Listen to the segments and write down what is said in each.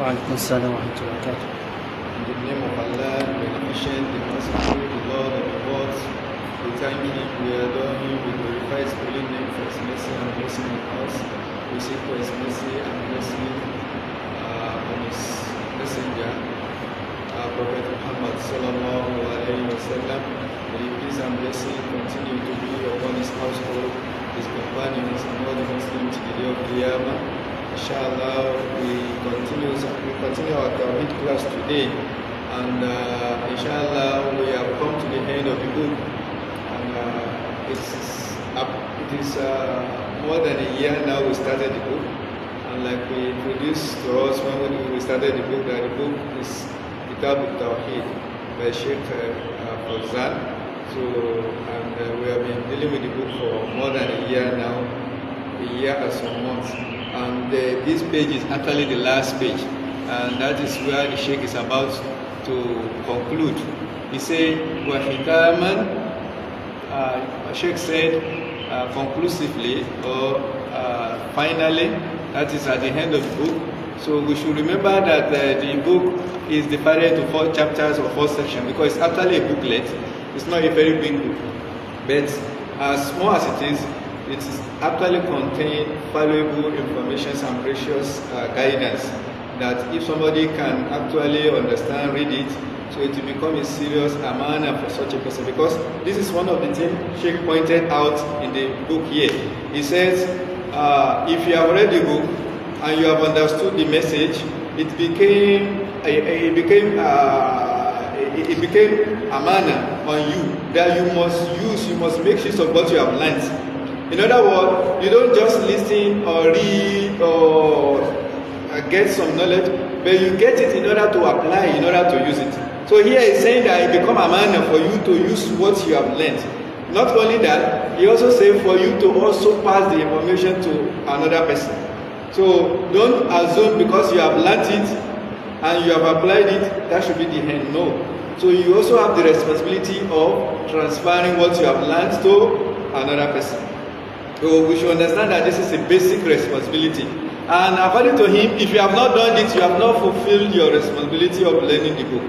وعليكم السلام ورحمة الله وبركاته. In the name of Allah, the Beneficent, the Merciful, the Lord of the worlds, we thank Him, we adore Him, we glorify His holy name for His mercy and blessing on us. We seek for His mercy and blessing on His messenger, Prophet Muhammad sallallahu alayhi wa sallam. May peace and blessing continue to be upon His household, His companions, and all the Muslims to the day of Qiyamah. Inshallah, we continue our Tawhid class today, and inshallah we have come to the end of the book, and it is more than a year now we started the book, and like we introduced to us when we started the book, that the book is Kitabu Tawhid by Sheikh Fawzan. So, and we have been dealing with the book for more than a year now, a year and some months. And this page is actually the last page, and that is where the Sheikh is about to conclude. He said, "Wahitaman." Sheikh said conclusively or finally. That is at the end of the book. So we should remember that the book is divided into 4 chapters or 4 sections, because it's actually a booklet. It's not a very big book, but as small as it is actually contain valuable information and precious guidance that if somebody can actually understand, read it, so it will become a serious amana for such a person. Because this is one of the things Sheikh pointed out in the book here. He says, if you have read the book and you have understood the message, it became amana on you that you must make use of what you have learned. In other words, you don't just listen or read or get some knowledge, but you get it in order to apply, in order to use it. So here he's saying that it become a manner for you to use what you have learned. Not only that, he also said for you to also pass the information to another person. So don't assume because you have learned it and you have applied it, that should be the end. No. So you also have the responsibility of transferring what you have learned to another person. So we should understand that this is a basic responsibility. And according to him, if you have not done it, you have not fulfilled your responsibility of learning the book.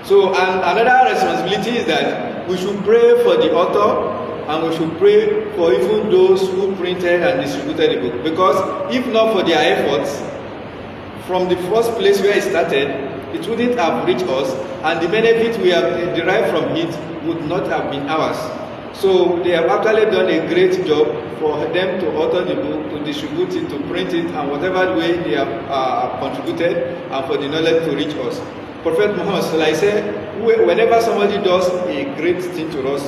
So, and another responsibility is that we should pray for the author, and we should pray for even those who printed and distributed the book. Because if not for their efforts, from the first place where it started, it wouldn't have reached us, and the benefit we have derived from it would not have been ours. So they have actually done a great job for them to author the book, to distribute it, to print it, and whatever way they have contributed, and for the knowledge to reach us. Prophet Muhammad said, whenever somebody does a great thing to us,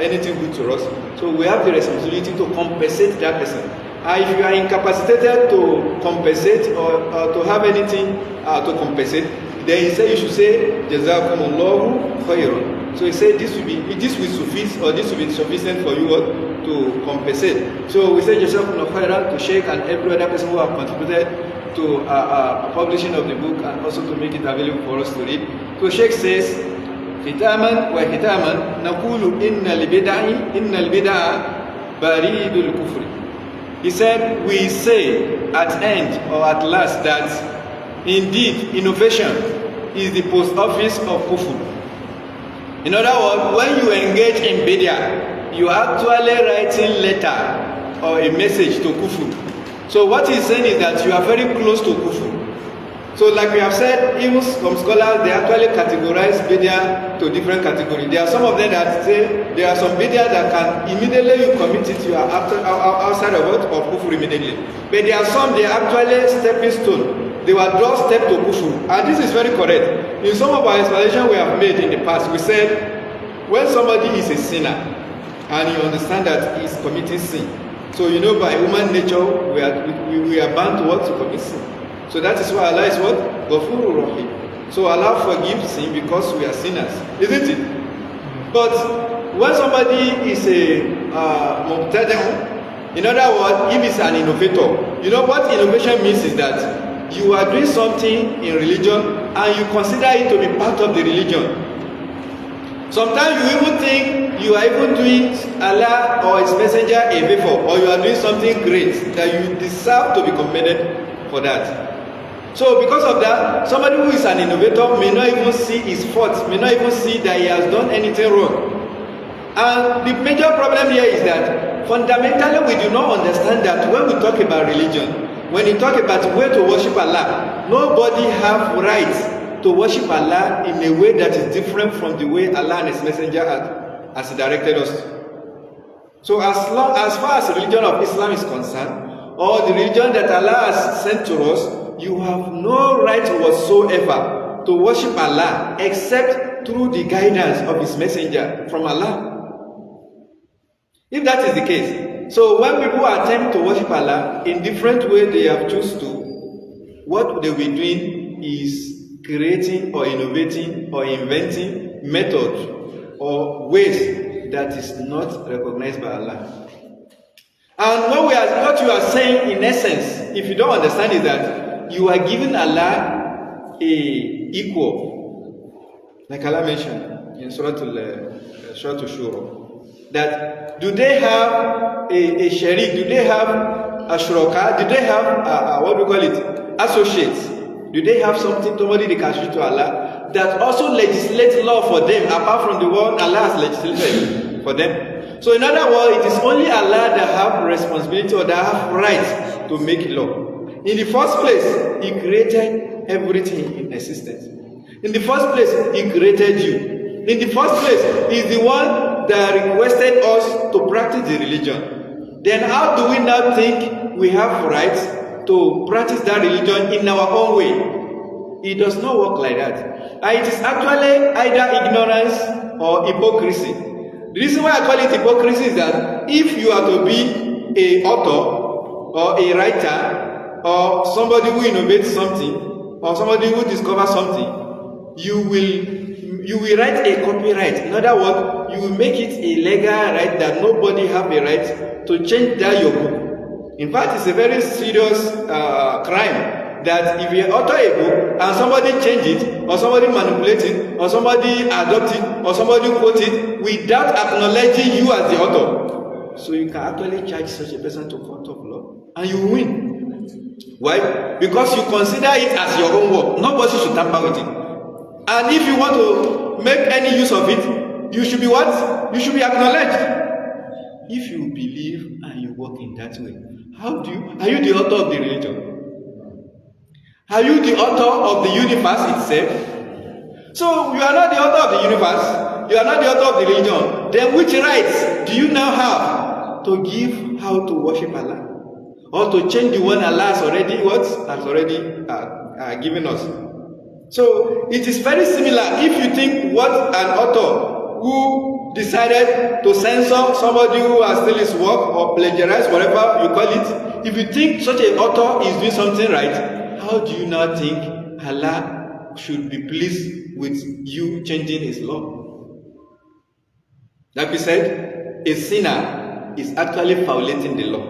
anything good to us, so we have the responsibility to compensate that person. If you are incapacitated to compensate or to have anything to compensate, then he said you should say, Jazakumullahu khairan. So he said this will suffice, or this will be sufficient for you to compensate. So we say Jazakumullahu khairan to Sheikh and every other person who have contributed to publishing of the book, and also to make it available for us to read. So Sheikh says, Khitaman wa khitaman naqulu innal bid'a baridul kufri. He said, we say at end or at last that indeed innovation is the post office of kufr. In other words, when you engage in bid'ah, you are actually writing letter or a message to kufr. So what he's saying is that you are very close to kufr. So like we have said, even some scholars, they actually categorize bid'ah to different categories. There are some of them that say there are some bid'ah that can immediately you commit it, you are outside of what? Of kufr immediately. But there are some, they are actually stepping stone. They were just step to kufr. And this is very correct. In some of our explanation we have made in the past, we said when somebody is a sinner and you understand that he is committing sin, so you know by human nature we are bound to what? To commit sin. So that is why Allah is what? Ghafurur Rahim. So Allah forgives sin because we are sinners, isn't it? But when somebody is a mubtadi', in other words, if it's an innovator, you know what innovation means is that you are doing something in religion and you consider it to be part of the religion. Sometimes you even think you are even doing Allah or His Messenger a favor, or you are doing something great that you deserve to be commended for that. So because of that, somebody who is an innovator may not even see his faults, may not even see that he has done anything wrong. And the major problem here is that fundamentally we do not understand that when we talk about religion, when we talk about where to worship Allah, nobody have right to worship Allah in a way that is different from the way Allah and His Messenger has directed us. So as far as the religion of Islam is concerned, or the religion that Allah has sent to us, you have no right whatsoever to worship Allah except through the guidance of His Messenger from Allah. If that is the case, so when people attempt to worship Allah in different ways they have chosen to, what they will be doing is creating or innovating or inventing methods or ways that is not recognized by Allah. And what you are saying in essence, if you don't understand, is that you are giving Allah a equal, like Allah mentioned in Surah Al-Shura. That do they have a sharik? Do they have a shuraka? Do they have what do we call it? Associates? Do they have somebody they can associate to Allah that also legislates law for them apart from the one Allah has legislated for them? So in other words, it is only Allah that have responsibility or that have right to make law. In the first place, He created everything in existence. In the first place, He created you. In the first place, He is the one that requested us to practice the religion. Then how do we now think we have rights to practice that religion in our own way? It does not work like that. And it is actually either ignorance or hypocrisy. The reason why I call it hypocrisy is that if you are to be an author or a writer or somebody who innovates something or somebody who discovers something, you will write a copyright. In other words, you will make it a legal right that nobody have a right to change that your book. In fact, it's a very serious crime that if you author a book and somebody change it, or somebody manipulate it, or somebody adopt it, or somebody quote it without acknowledging you as the author, so you can actually charge such a person to court of law and you win. Why? Because you consider it as your own work. Nobody should tamper with it. And if you want to make any use of it, you should be what? You should be acknowledged. If you believe and you work in that way, are you the author of the religion? Are you the author of the universe itself? So you are not the author of the universe, you are not the author of the religion. Then which rights do you now have to give how to worship Allah? Or to change the one Allah has already given us? So it is very similar if you think what an author who decided to censor somebody who has stolen his work or plagiarize, whatever you call it, if you think such an author is doing something right, how do you now think Allah should be pleased with you changing His law? Like we said, a sinner is actually violating the law,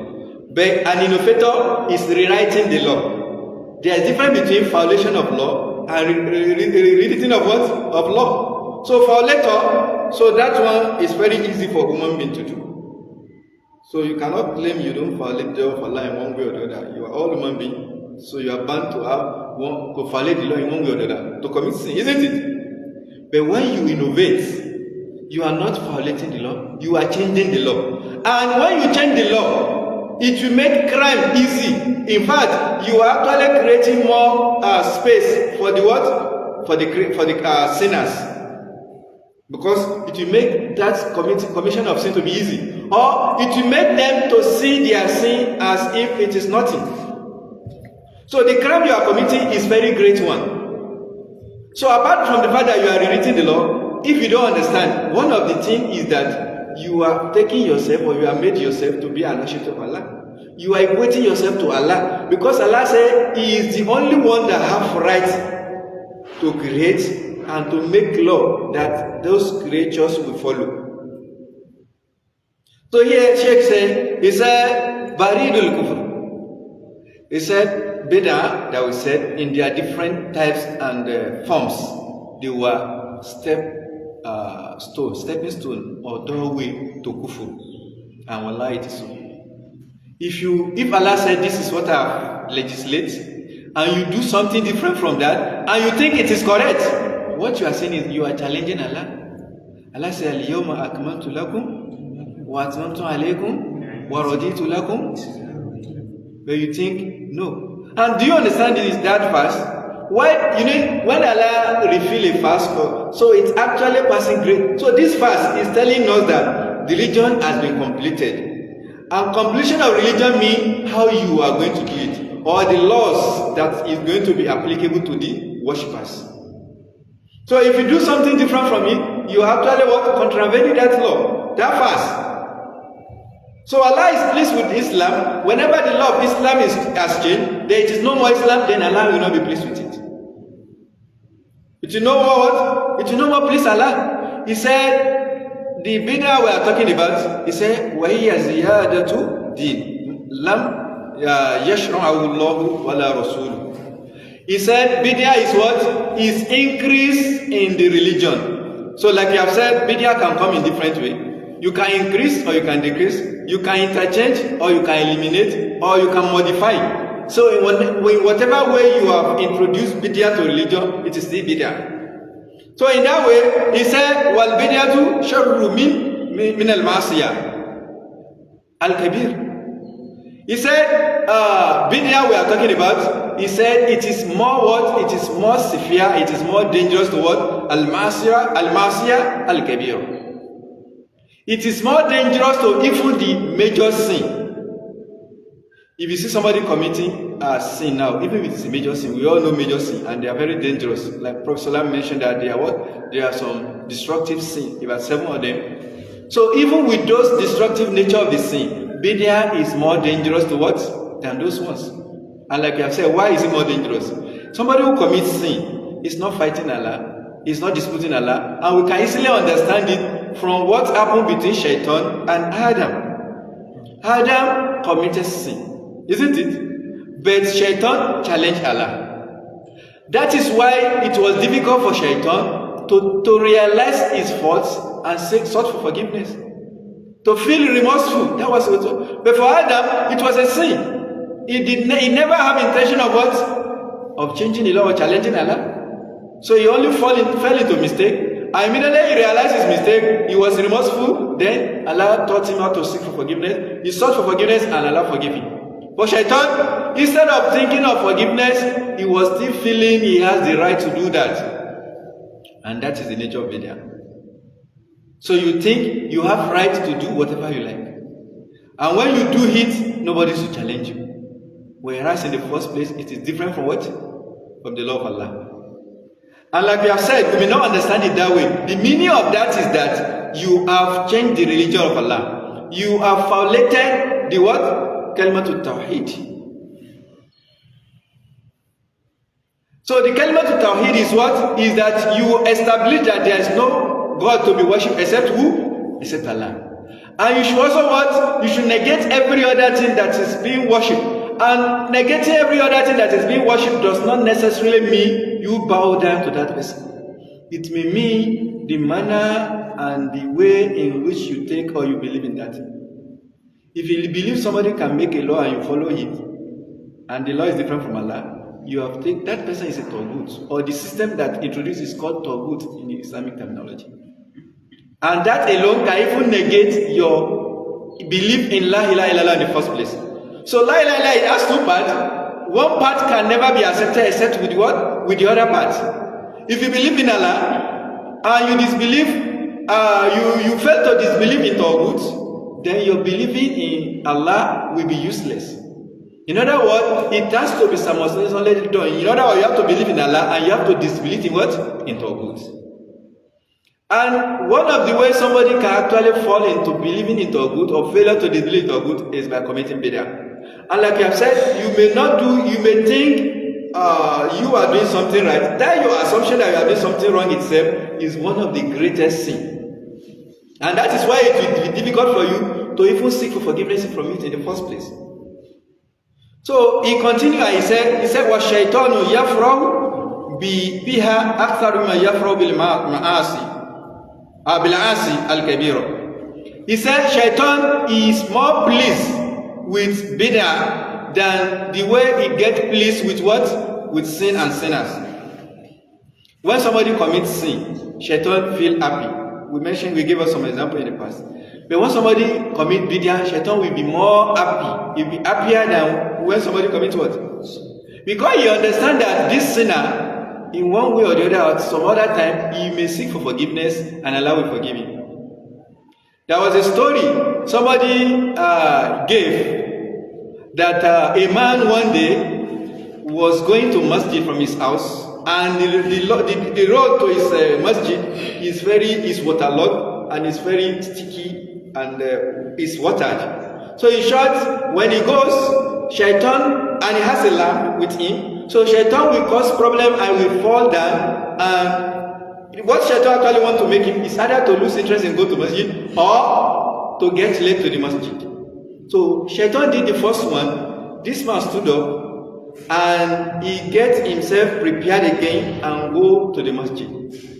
but an innovator is rewriting the law. There is a difference between violation of law and reading of what? Of law. So violator, so that one is very easy for human being to do. So you cannot claim you don't violate the law of Allah in one way or the other. You are all human beings, so you are bound to have one to violate the law in one way or the other, to commit sin, isn't it? But when you innovate, you are not violating the law, you are changing the law. And when you change the law, it will make crime easy. In fact, you are actually creating more space for the what? For the sinners. Because it will make that commission of sin to be easy. Or it will make them to see their sin as if it is nothing. So the crime you are committing is very great one. So apart from the fact that you are rewriting the law, if you don't understand, one of the things is that you are taking yourself, or you have made yourself to be an associate of Allah. You are equating yourself to Allah, because Allah said He is the only one that have right to create and to make law that those creatures will follow. So here Sheikh said, he said, Baridul Kufr. He said, Bid'ah, that we said, in their different types and forms, they were stepping stone or doorway to kufr. And wallah, it is so. If Allah said this is what I legislate, and you do something different from that, and you think it is correct, what you are saying is you are challenging Allah. Allah says, Al-yawma akmaltu lakum wa atmamtu alaykum wa raditu lakum. But you think, no. And do you understand this that fast? Why, when Allah refill a fast, so it's actually passing great. So this fast is telling us that the religion has been completed. And completion of religion means how you are going to do it, or the laws that is going to be applicable to the worshippers. So if you do something different from it, you actually contravening that law, that fast. So Allah is pleased with Islam. Whenever the law of Islam has changed, there is no more Islam, then Allah will not be pleased with it. But you know what? It will no more please Allah. He said, the bid'ah we are talking about, he said, وَهِيَ زِيَادَةُ دِينٍ لَمْ يَشْرَعَهُ اللَّهُ وَلَا رَسُولُهُ. He said, bid'ah is what? Is increase in the religion. So like you have said, bid'ah can come in different ways. You can increase or you can decrease. You can interchange or you can eliminate or you can modify. So in whatever way you have introduced bid'ah to religion, it is still bid'ah. So in that way, he said, "Wal bid'atu sharru min al-ma'siyah al-kabir." He said, bid'ah we are talking about. He said it is more what? It is more severe. It is more dangerous to what? Al-ma'siyah al-kabir. It is more dangerous to even the major sin. If you see somebody committing a sin now, even if it's a major sin, we all know major sin, and they are very dangerous. Like Prophet Salam mentioned that there are some destructive sins, about 7 of them. So even with those destructive nature of the sin, bid'ah is more dangerous to what? Than those ones. And like I have said, why is it more dangerous? Somebody who commits sin is not fighting Allah, is not disputing Allah, and we can easily understand it from what happened between Shaitan and Adam. Adam committed sin. Isn't it? But Shaitan challenged Allah. That is why it was difficult for Shaitan to realize his faults and sought for forgiveness. To feel remorseful. That was what. But for Adam, it was a sin. He never have intention of what? Of changing the law or challenging Allah. So he only fell into mistake. And immediately he realized his mistake. He was remorseful. Then Allah taught him how to seek for forgiveness. He sought for forgiveness and Allah forgave him. But Shaitan, instead of thinking of forgiveness, he was still feeling he has the right to do that. And that is the nature of bid'ah. So you think you have right to do whatever you like. And when you do it, nobody should challenge you. Whereas in the first place, it is different from what? From the law of Allah. And like we have said, we may not understand it that way. The meaning of that is that you have changed the religion of Allah. You have violated the what? Kalimatu Tawhid. So the Kalimatu Tawhid is what? Is that you establish that there is no God to be worshipped except who? Except Allah. And you should also what? You should negate every other thing that is being worshipped. And negating every other thing that is being worshipped does not necessarily mean you bow down to that person. It may mean the manner and the way in which you think or you believe in that. If you believe somebody can make a law and you follow it, and the law is different from Allah, you have taken that person is a Tawhid, or the system that introduced is called Tawhid in the Islamic terminology. And that alone can even negate your belief in La ilaha illallah in the first place. So La ilaha illallah, it has 2 parts. One part can never be accepted except with what? With the other part. If you believe in Allah and you disbelieve, you fail to disbelieve in Tawhid, then your believing in Allah will be useless. In other words, it has to be simultaneously done. In other words, you have to believe in Allah and you have to disbelieve in what? In Tawhid. And one of the ways somebody can actually fall into believing in Tawhid or failure to disbelieve in Tawhid is by committing bid'ah. And like I have said, you may think you are doing something right. That your assumption that you are doing something wrong itself is one of the greatest sins. And that is why it will be difficult for you to even seek for forgiveness from it in the first place. So he continued and he said, وَالشَّيْطَانُ يَفْرَوْ بِهَا أَكْثَرُ مَا يَفْرَوْ بِالْعَاسِ الْكَبِيرَ. He said, Shaitan is more pleased with bid'ah than the way he gets pleased with what? With sin and sinners. When somebody commits sin, Shaitan feel happy. We gave us some example in the past. But when somebody commits bid'ah, Shaitan will be more happy. He'll be happier than when somebody commits what? Because he understands that this sinner, in one way or the other, at some other time, he may seek for forgiveness and Allah will forgive him. There was a story somebody gave that a man one day was going to masjid from his house, and the road to his masjid is waterlogged and is very sticky and is watered. So in short, when he goes, Shaitan, and he has a lamp with him, so Shaitan will cause problem and will fall down, and what Shaitan actually want to make him is either to lose interest in go to masjid or to get late to the masjid. So Shaitan did the first one. This man stood up and he get himself prepared again and go to the masjid.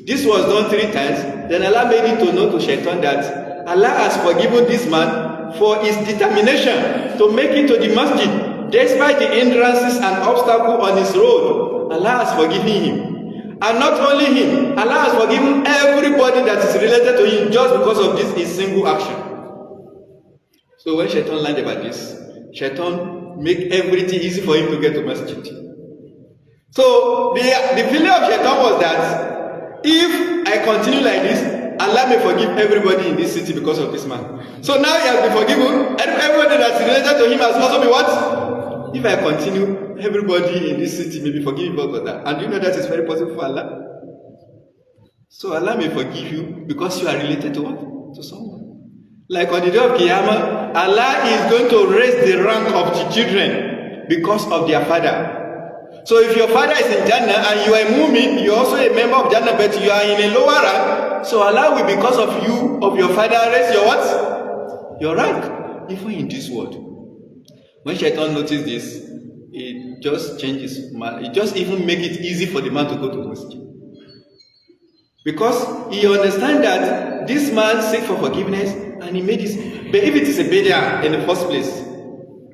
This was done 3 times. Then Allah made it to know to Shaitan that Allah has forgiven this man for his determination to make it to the masjid despite the hindrances and obstacles on his road. Allah has forgiven him. And not only him, Allah has forgiven everybody that is related to him just because of this his single action. So when Shaitan learned about this, Shaitan make everything easy for him to get to masjid. So the feeling of Shaitan was that if I continue like this, Allah may forgive everybody in this city because of this man. So now he has been forgiven, and everybody that's related to him has also been what? If I continue, everybody in this city may be forgiven because of that. And you know that is very possible for Allah. So Allah may forgive you because you are related to what? To someone. Like on the day of Qiyamah, Allah is going to raise the rank of the children because of their father. So if your father is in Jannah and you are a mu'min, you are also a member of Jannah, but you are in a lower rank, so Allah will, because of you, of your father, raise your what? Your rank, even in this world. When Shaitan noticed this, it just changes, it just even make it easy for the man to go to masjid. Because he understands that this man seek for forgiveness and he made this. But if it is a bid'ah in the first place,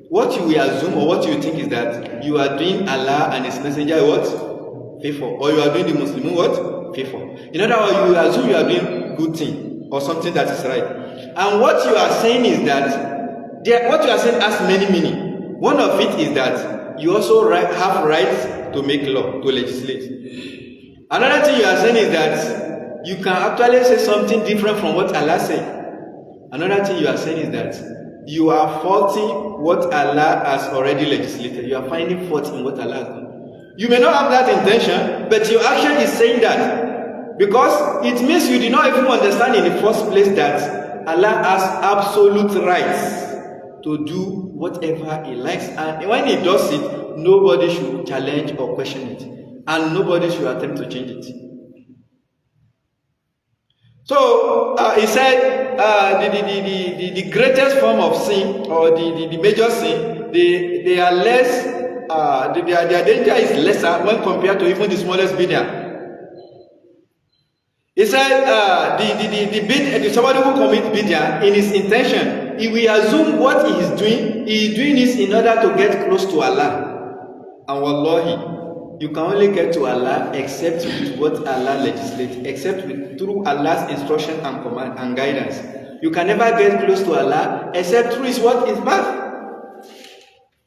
what you will assume or what you think is that you are doing Allah and His Messenger what? Favor. Or you are doing the Muslim what? Favor. In other words, you assume you are doing good thing or something that is right. And what you are saying is that what you are saying has many meaning. One of it is that you also have rights to make law, to legislate. Another thing you are saying is that you can actually say something different from what Allah said. Another thing you are saying is that you are faulting what Allah has already legislated. You are finding fault in what Allah has done. You may not have that intention, but your action is saying that because it means you did not even understand in the first place that Allah has absolute rights to do whatever He likes, and when He does it, nobody should challenge or question it, and nobody should attempt to change it. So he said the greatest form of sin, or the major sin, they are less, their danger is lesser when compared to even the smallest bid'ah. He said somebody who commits bid'ah in his intention, he will assume what he is doing this in order to get close to Allah. And wallahi, you can only get to Allah except with what Allah legislates, except through Allah's instruction and command and guidance. You can never get close to Allah except through His what? His path.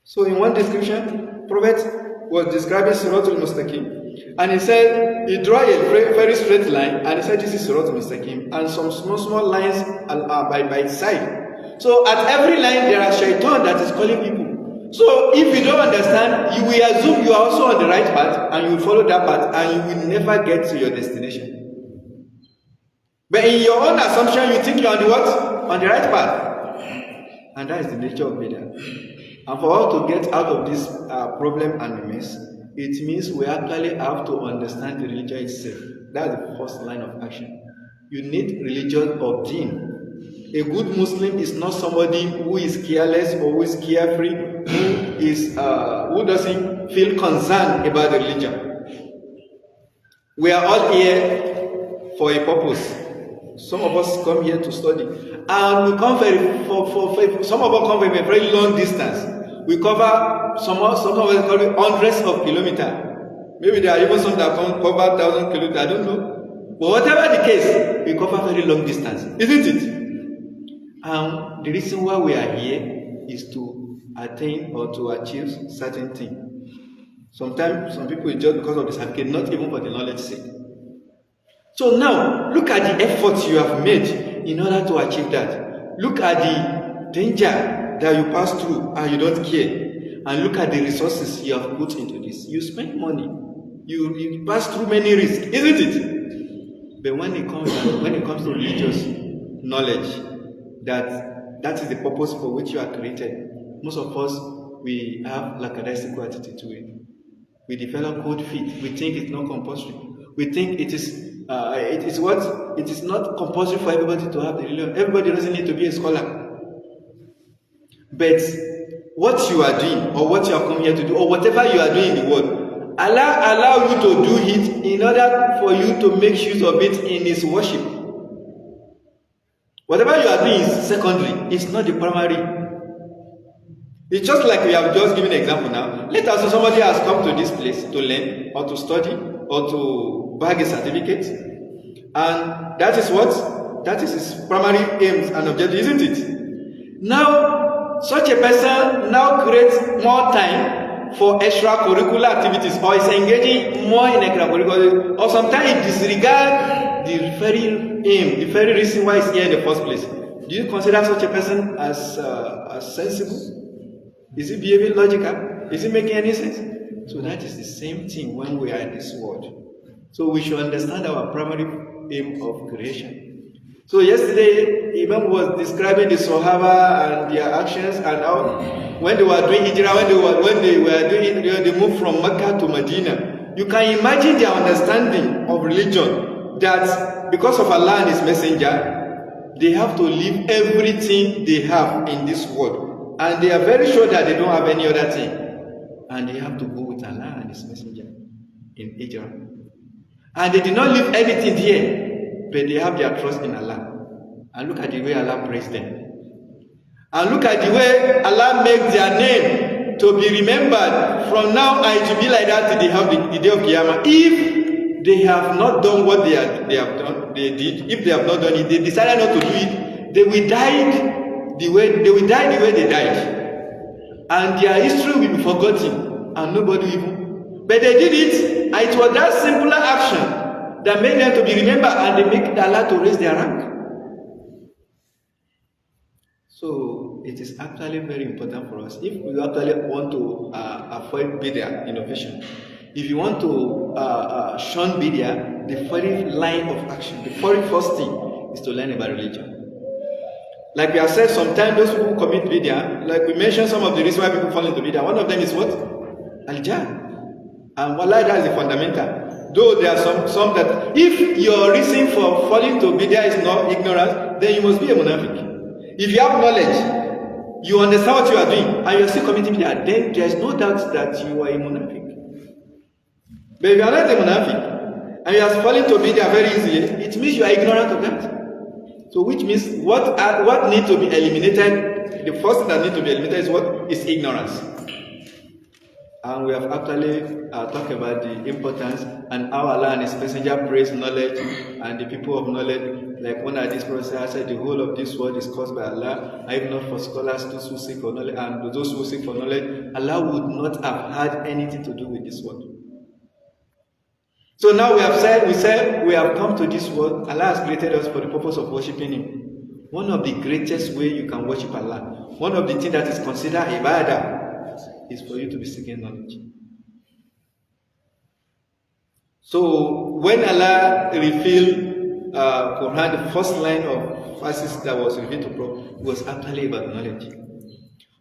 So in one description, Prophet was describing Siratul Mustaqim, and he said he drew a very straight line, and he said this is Siratul Mustaqim, and some small lines by its side. So at every line there are shaitan that is calling people. So if you don't understand, you will assume you are also on the right path, and you will follow that path, and you will never get to your destination. But in your own assumption, you think you are on the what? On the right path. And that is the nature of bid'ah. And for us to get out of this problem and mess, it means we actually have to understand the religion itself. That's the first line of action. You need religion of deen. A good Muslim is not somebody who is careless or who is carefree, who doesn't feel concerned about the religion. We are all here for a purpose. Some of us come here to study, and we come some of us come from a very long distance. We cover some will call it hundreds of kilometers. Maybe there are even some that cover 1,000 kilometers, I don't know. But whatever the case, we cover very long distance, isn't it? And the reason why we are here is to attain or to achieve certain things. Sometimes some people just because of the certificate, not even for the knowledge sake. So now, look at the efforts you have made in order to achieve that. Look at the danger that you pass through and you don't care. And look at the resources you have put into this. You spend money. You pass through many risks, isn't it? But when it comes to religious knowledge, that is the purpose for which you are created. Most of us, we have lackadaisical attitude to it. We develop cold feet. We think it's not compulsory. We think it is not compulsory for everybody to have the religion. Everybody doesn't need to be a scholar. But what you are doing, or what you have come here to do, or whatever you are doing in the world, allow you to do it in order for you to make use of it in His worship. Whatever you are doing is secondary. It's not the primary. It's just like we have just given an example now. Let us say somebody has come to this place to learn, or to study, or to bag a certificate, and that is what? That is his primary aims and objectives, isn't it? Now, such a person now creates more time for extracurricular activities, or is engaging more in extracurricular, or sometimes he disregards the very aim, the very reason why he's here in the first place. Do you consider such a person as sensible? Is he behaving logical? Is he making any sense? So that is the same thing when we are in this world. So we should understand our primary aim of creation. So yesterday, Imam was describing the Sahaba and their actions, and how when they were doing Hijrah, when they moved from Mecca to Medina. You can imagine their understanding of religion, that because of Allah and His Messenger, they have to leave everything they have in this world, and they are very sure that they don't have any other thing, and they have to go with Allah and His Messenger in Hijrah. And they did not leave anything here, but they have their trust in Allah. And look at the way Allah praised them. And look at the way Allah makes their name to be remembered from now, and it will be like that till they have the day of Qiyamah. If they have not done what they have done, if they have not done it, they decided not to do it, they will die the way they died. And their history will be forgotten, and nobody even. But they did it, and it was that simpler action that made them to be remembered, and they make Allah to raise their rank. So it is actually very important for us, if we actually want to avoid bid'ah innovation, if you want to shun bid'ah, the very line of action, the very first thing is to learn about religion. Like we have said, sometimes those people who commit bid'ah, like we mentioned some of the reasons why people fall into bid'ah. One of them is what? Al-Jahl. And wallahi, that is the fundamental. Though there are some that, if your reason for falling to bid'ah is not ignorance, then you must be a munafiq. If you have knowledge, you understand what you are doing, and you are still committing bid'ah, then there is no doubt that you are a munafiq. But if you are not a munafiq, and you are falling to bid'ah very easily, it means you are ignorant of that. So which means what needs to be eliminated, the first thing that needs to be eliminated is what? Is ignorance. And we have actually talked about the importance and how Allah and His Messenger praise knowledge and the people of knowledge. Like one of these prophets said, the whole of this world is caused by Allah, and if not for scholars, those who seek for knowledge, and those who seek for knowledge, Allah would not have had anything to do with this world. So now we have come to this world. Allah has created us for the purpose of worshiping Him. One of the greatest ways you can worship Allah, one of the things that is considered ibadah, is for you to be seeking knowledge. So when Allah revealed Quran, the first line of verses that was revealed to Prophet was actually about knowledge.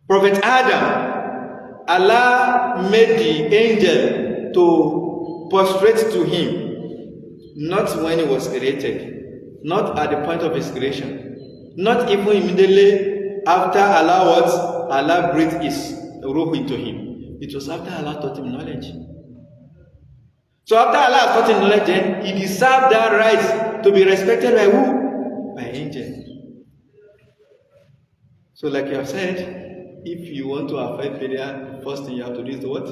Prophet Adam, Allah made the angel to prostrate to him, not when he was created, not at the point of his creation, not even immediately after Allah breathed His ruh into him. It was after Allah taught him knowledge. So after Allah taught him knowledge, then he deserved that right to be respected by who? By angels. So like you have said, if you want to avoid failure, the first thing you have to do is to what?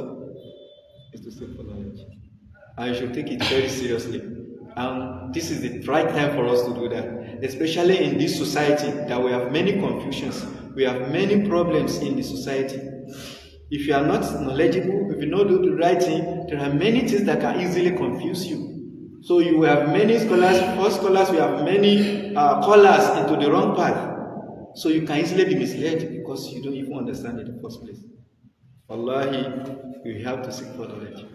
Is to seek for knowledge. And you should take it very seriously. And this is the right time for us to do that. Especially in this society that we have many confusions. We have many problems in the society. If you are not knowledgeable, if you don't do the right thing, there are many things that can easily confuse you. So you have many scholars, first scholars, we have many callers into the wrong path. So you can easily be misled because you don't even understand it in the first place. Wallahi, you have to seek for knowledge.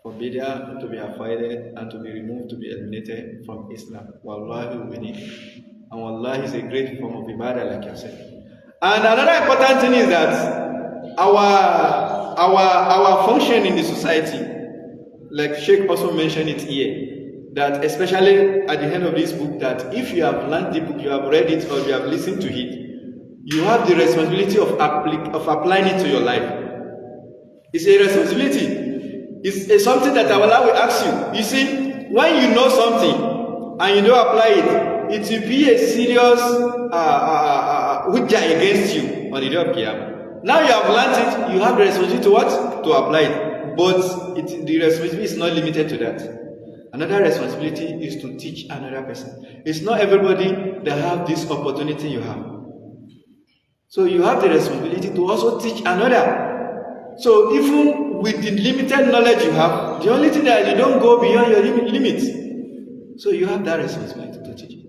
For bid'ah to be avoided and to be removed, to be eliminated from Islam. Wallahi, we need it. And wallahi is a great form of ibadah, like I said. And another important thing is that our function in the society, like Sheikh also mentioned it here, that especially at the end of this book, that if you have learned the book, you have read it, or you have listened to it, you have the responsibility of applying it to your life. It's a responsibility. It's something that Allah will ask you. You see, when you know something and you don't apply it, it will be a serious hujjah against you on the day of Qiyamah. Now you have learned it, you have the responsibility to what? To apply it. But the responsibility is not limited to that. Another responsibility is to teach another person. It's not everybody that have this opportunity you have. So you have the responsibility to also teach another. So even with the limited knowledge you have, the only thing that you don't go beyond your limits. So you have that responsibility to teach it.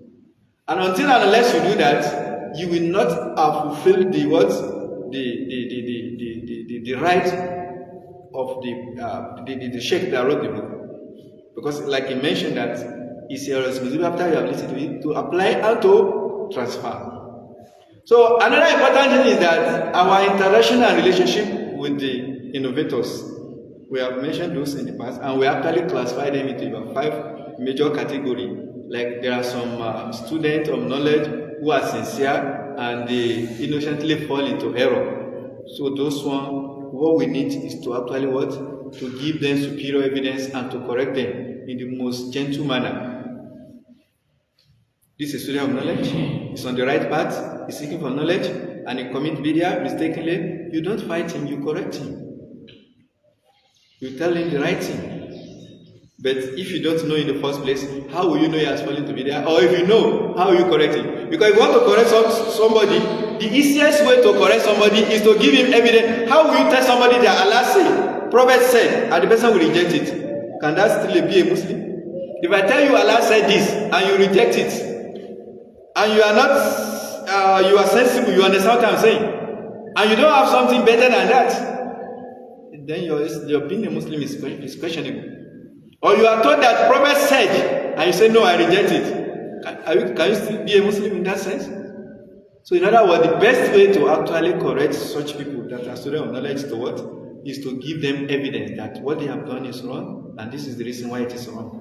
And until and unless you do that, you will not have fulfilled the what? The right of the Sheikh that wrote the book. Because like he mentioned that it's your responsibility after you have listened to it to apply and to transfer. So another important thing is that our interaction and relationship with the innovators. We have mentioned those in the past, and we actually classify them into about 5 major categories. Like there are some students of knowledge who are sincere and they innocently fall into error. So those ones, what we need is to actually what? To give them superior evidence and to correct them in the most gentle manner. This is a student of knowledge. He's on the right path. He's seeking for knowledge, and he commits bid'ah mistakenly. You don't fight him. You correct him. You tell him the right thing. But if you don't know in the first place, how will you know he has fallen to bid'ah? Or if you know, how will you correct him? Because if you want to correct somebody, the easiest way to correct somebody is to give him evidence. How will you tell somebody that Allah said, Prophet said, and the person will reject it? Can that still be a Muslim? If I tell you Allah said this and you reject it, and you are not, you are sensible, you understand what I'm saying, and you don't have something better than that, then your being a Muslim is questionable. Or you are told that Prophet said, and you say, no, I reject it. Can you still be a Muslim in that sense? So in other words, the best way to actually correct such people that are students of knowledge to what? Is to give them evidence that what they have done is wrong, and this is the reason why it is wrong.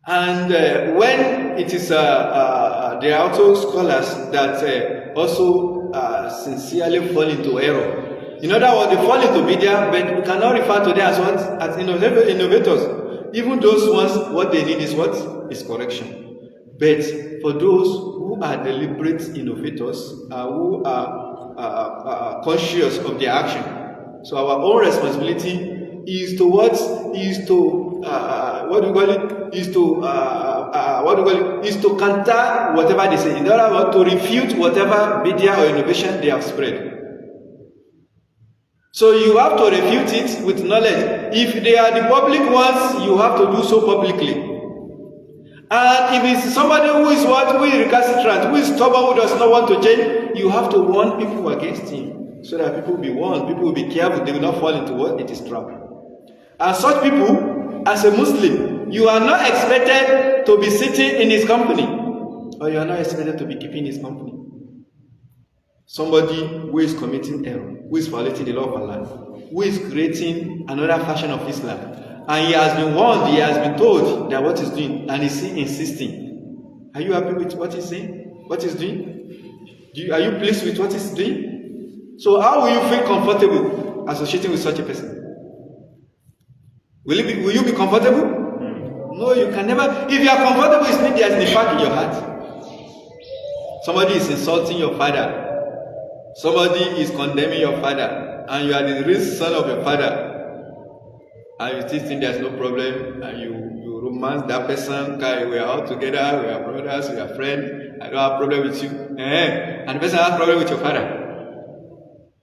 And when it is, there are also scholars that also sincerely fall into error. In other words, they fall into bid'ah, but we cannot refer to them as what? As innovators. Even those ones, what they need is what? Is correction. But for those who are deliberate innovators, who are conscious of their action, so our own responsibility is to what? Is to Is to counter whatever they say. In other words, to refute whatever bid'ah or innovation they have spread. So you have to refute it with knowledge. If they are the public ones, you have to do so publicly. And if it's somebody who is recalcitrant, who is stubborn, who does not want to change, you have to warn people against him, so that people will be warned, people will be careful, they will not fall into what? It is trap. And such people, as a Muslim, you are not expected to be sitting in his company, or you are not expected to be keeping his company. Somebody who is committing error, who is violating the law of Allah, who is creating another fashion of Islam, and he has been warned, he has been told that what he's doing, and he's insisting. Are you happy with what he's saying? What he's doing? Are you pleased with what he's doing? So how will you feel comfortable associating with such a person? Will you be comfortable? No, you can never. If you are comfortable, it's means there's nifaq in your heart. Somebody is insulting your father. Somebody is condemning your father, and you are the real son of your father, and you still think there's no problem, and you romance that person. Okay, we are all together, we are brothers, we are friends. I don't have problem with you, and the person has problem with your father.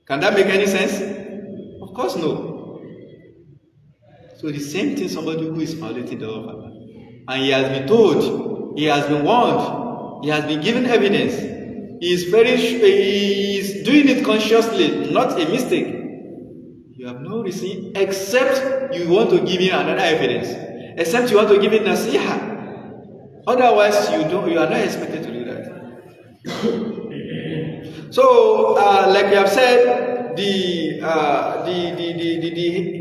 Can that make any sense? Of course, no. So the same thing, somebody who is violating the law of Allah, and he has been told, he has been warned, he has been given evidence. He is doing it consciously, not a mistake. You have no reason except you want to give him another evidence, except you want to give him nasiha. Otherwise, you are not expected to do that. So, like we have said, the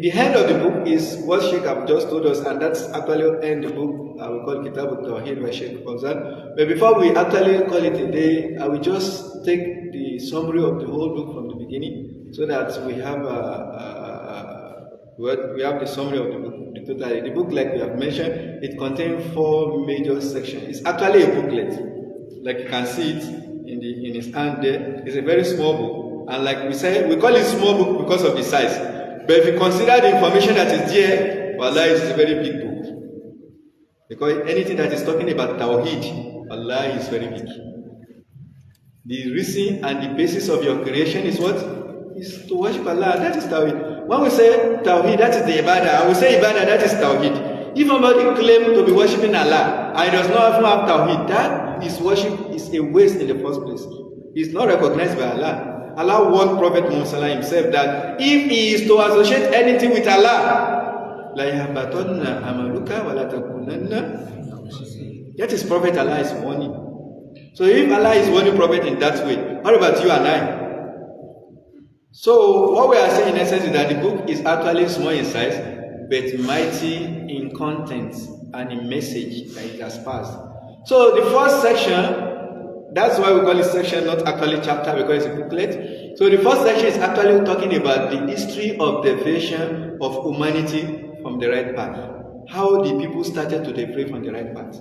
head of the book is what Sheikh have just told us, and that's actually end the book. We call Kitabu Tawhid by Sheikh Fawzan. But before we actually call it a day, I will just take the summary of the whole book from the beginning, so that we have the summary of the book. The book, like we have mentioned, it contains 4 major sections. It's actually a booklet, like you can see it in his hand there. It's a very small book, and like we said, we call it small book because of the size. But if you consider the information that is there, wallah, it's a very big book. Because anything that is talking about Tawheed, Allah is very big. The reason and the basis of your creation is what? Is to worship Allah. That is Tawheed. When we say Tawheed, that is the Ibadah. And we say Ibadah, that is Tawheed. If somebody claims to be worshipping Allah and does not even have Tawheed, that his worship is a waste in the first place. It's not recognized by Allah. Allah warned Prophet Muhammad himself that if he is to associate anything with Allah, that is Prophet Allah is warning. So if Allah is warning Prophet in that way, what about you and I? So what we are saying in essence is that the book is actually small in size, but mighty in content and in message that it has passed. So the first section, that's why we call it section, not actually chapter, because it's a booklet. So the first section is actually talking about the history of deviation of humanity from the right path. How the people started to deviate from the right path.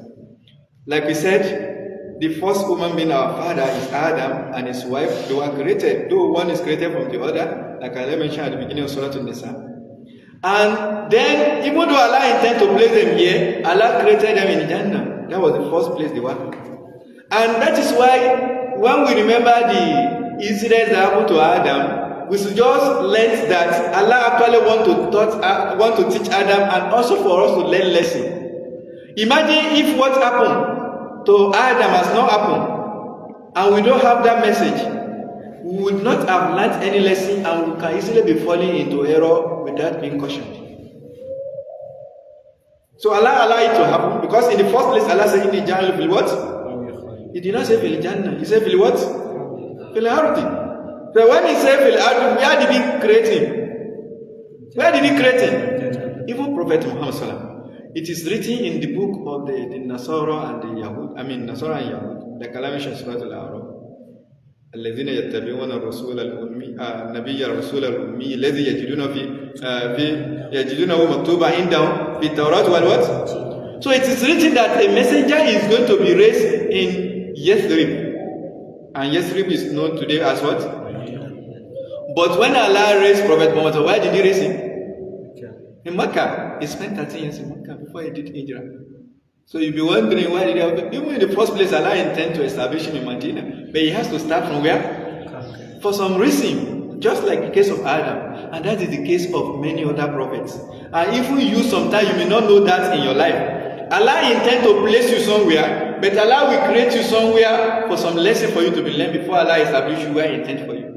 Like we said, the first human being, our father, is Adam, and his wife. They were created, though one is created from the other, like I mentioned at the beginning of Surah An-Nisa. And then, even though Allah intended to place them here, Allah created them in Jannah. That was the first place they were. And that is why, when we remember the incidents that happened to Adam, we should just learn that Allah actually want to teach Adam, and also for us to learn lesson. Imagine if what happened to Adam has not happened, and we don't have that message, we would not have learned any lesson, and we can easily be falling into error without being cautioned. So Allah allowed it to happen, because in the first place Allah said in the Jannah fil what? He did not say fil Jannah, he said fil what? Fil ardi. So when he said fil ardi, where did he create him? Where did he create him? Even Prophet Muhammad sallallahu. It is written in the book of the Nasara and the Yahud. I mean Nasara and Yahud. The Kalamish and Surah Al-Arab. الذين يتبعون الرسول الأمي النبي الرسول الأمي الذي يجدونه مكتوبا عندهم في التوراة والوات. So it is written that a messenger is going to be raised in Yathrib, and Yathrib is known today as what? But when Allah raised Prophet Muhammad, where did he raise him? In Mecca. He spent 13 years in Mecca before he did Hijrah. So you'll be wondering why did he have, even in the first place Allah intended to establish him in Medina, but he has to start from where? For some reason, just like the case of Adam, and that is the case of many other prophets. And even you sometimes you may not know that in your life. Allah intends to place you somewhere, but Allah will create you somewhere for some lesson for you to be learned before Allah establishes you where He intends for you.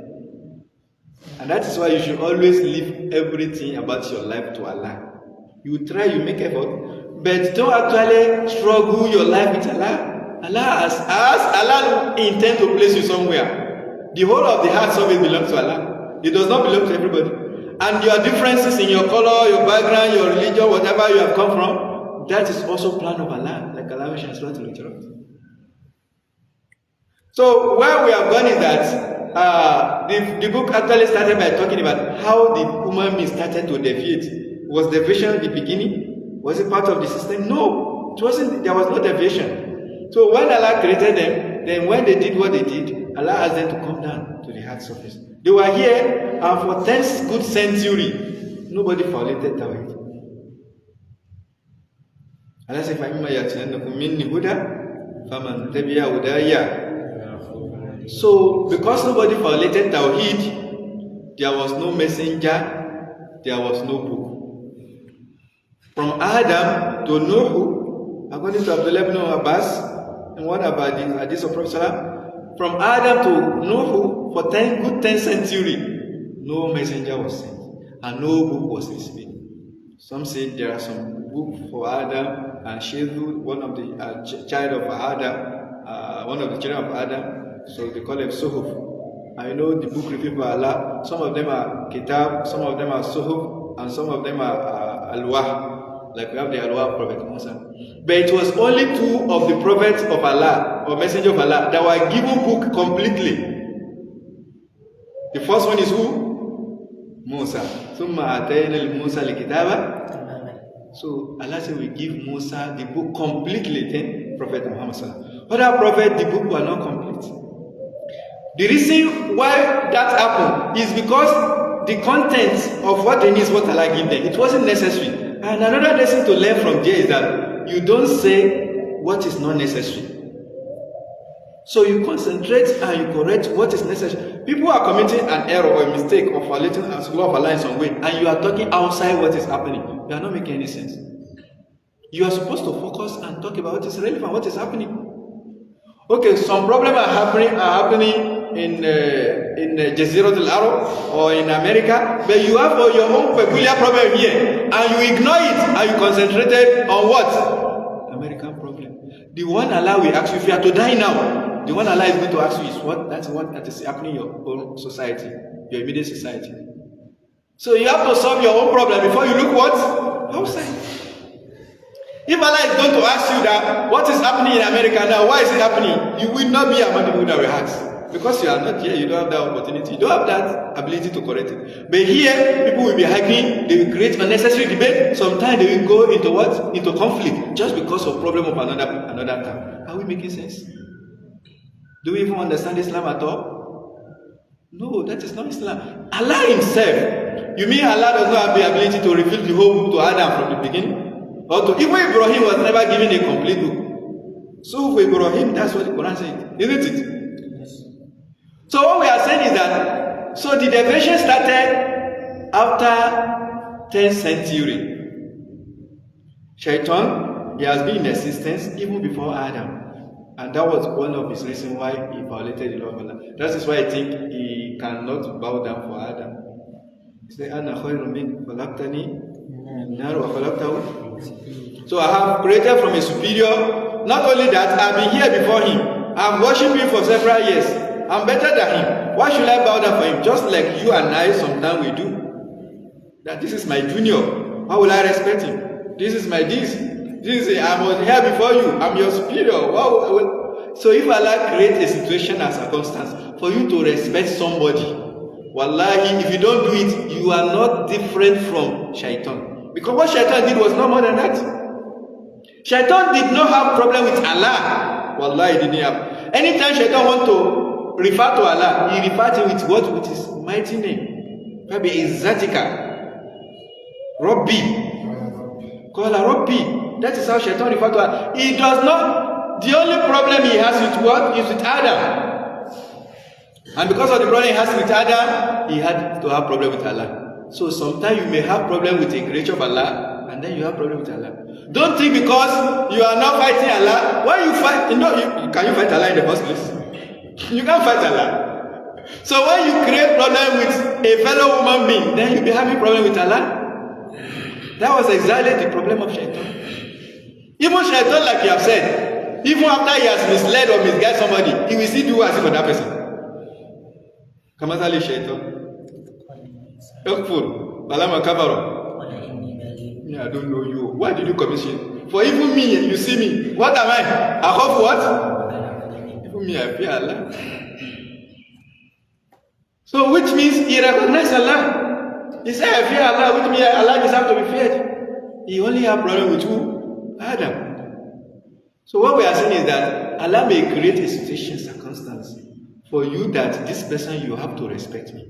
And that is why you should always leave everything about your life to Allah. You try, you make effort, but don't actually struggle your life with Allah. Allah intend to place you somewhere. The whole of the heart service belongs to Allah. It does not belong to everybody. And your differences in your color, your background, your religion, whatever you have come from, that is also plan of Allah, like Allah mentioned in Surah Al-Fawzan. So where we have gone is that the book actually started by talking about how the human being started to deviate. Was deviation at the beginning? Was it part of the system? No, it wasn't. There was no deviation. So when Allah created them, then when they did what they did, Allah asked them to come down to the hard surface. They were here, and for 10 good century, nobody violated Tawhid. Allah said, فَإِمَّا يَأْتِيَنَّكُم مِّنِّي هُدًى فَمَن تَبِعَ هُدَايَ. So, because nobody violated Tawhid, there was no messenger, there was no book. From Adam to Nuh, according to Abdul ibn Abbas, and what about the hadith of Prophet, from Adam to Nuh, for 10 century, no messenger was sent, and no book was received. Some say there are some books for Adam, and Shehu, one of the child of Adam, one of the children of Adam, so they call him Suhuf. I know the book revealed by Allah. Some of them are Kitab, some of them are Suhuf, and some of them are Al-Wah, like we have the Al-Wah of Prophet Musa. But it was only 2 of the prophets of Allah, or messenger of Allah, that were given book completely. The first one is who? Musa. ثُمَّ أَتَيْنَا الْمُوسَى الْكِتَابَ. So Allah said we give Musa the book completely, then Prophet Muhammad sallallahu. Other prophet, the book were not complete. The reason why that happened is because the content of what they need is what Allah gave them. It wasn't necessary. And another lesson to learn from there is that you don't say what is not necessary. So you concentrate and you correct what is necessary. People are committing an error or a mistake of violating the law of Allah in some way, and you are talking outside what is happening. You are not making any sense. You are supposed to focus and talk about what is relevant, what is happening. Okay, some problems are happening in Jazeera al-Arab or in America, but you have your own peculiar problem here, and you ignore it, and you concentrated on what? American problem. The one Allah will ask you, if you are to die now, the one Allah is going to ask you is what? That's what that is happening in your own society, your immediate society. So you have to solve your own problem before you look what? Outside. If Allah is going to ask you that what is happening in America now, why is it happening? You will not be among the people that will ask. Because you are not here, you don't have that opportunity, you don't have that ability to correct it. But here, people will be arguing, they will create unnecessary debate. Sometimes they will go into what? Into conflict, just because of problem of another time. Are we making sense? Do we even understand Islam at all? No, that is not Islam. Allah himself. You mean Allah does not have the ability to reveal the whole book to Adam from the beginning? Or to even Ibrahim was never given a complete book. So for Ibrahim, that's what the Quran says, isn't it? Yes. So what we are saying is that, so the deviation started after 10th century. Shaitan, he has been in existence even before Adam. And that was one of his reasons why he violated the law of Allah. That is why I think he cannot bow down for Adam. He said, Ana khayrun min khalaqtani nar wa khalaqtahu. So I have created from a superior. Not only that, I've been here before him. I've worshipped him for several years. I'm better than him. Why should I bow down for him? Just like you and I sometimes we do. That this is my junior. Why will I respect him? This is my this. This is I'm here before you. I'm your superior. So if Allah creates a situation and circumstance for you to respect somebody, wallahi, if you don't do it, you are not different from Shaitan. Because what Shaitan did was no more than that. Shaitan did not have problem with Allah. Wallahi, he didn't have. Anytime Shaitan want to refer to Allah, he refers to it with what? With his mighty name. Maybe Izzatika. Rabbi. Qala Rabbi. That is how Shaitan refers to Allah. He does not, the only problem he has with what? Is with Adam. And because of the problem he has with Adam, he had to have problem with Allah. So sometimes you may have problem with a creature of Allah, and then you have problem with Allah. Don't think because you are not fighting Allah, why you fight? Can you fight Allah in the first place? You can't fight Allah. So when you create problem with a fellow human being, then you'll be having problem with Allah. That was exactly the problem of Shaitan. Even Shaitan, like you have said, even after he has misled or misguided somebody, he will still do as if for that person. Kamasali Shaitan. Helpful. Balama Kabaro. I don't know you. Why did you commission? For even me, you see me. What am I? I hope what? Even me, I fear Allah. So which means he recognized Allah. He said, I fear Allah, which means Allah deserves to be feared. He only had problem with who? Adam. So what we are saying is that Allah may create a situation, circumstance for you that this person, you have to respect me.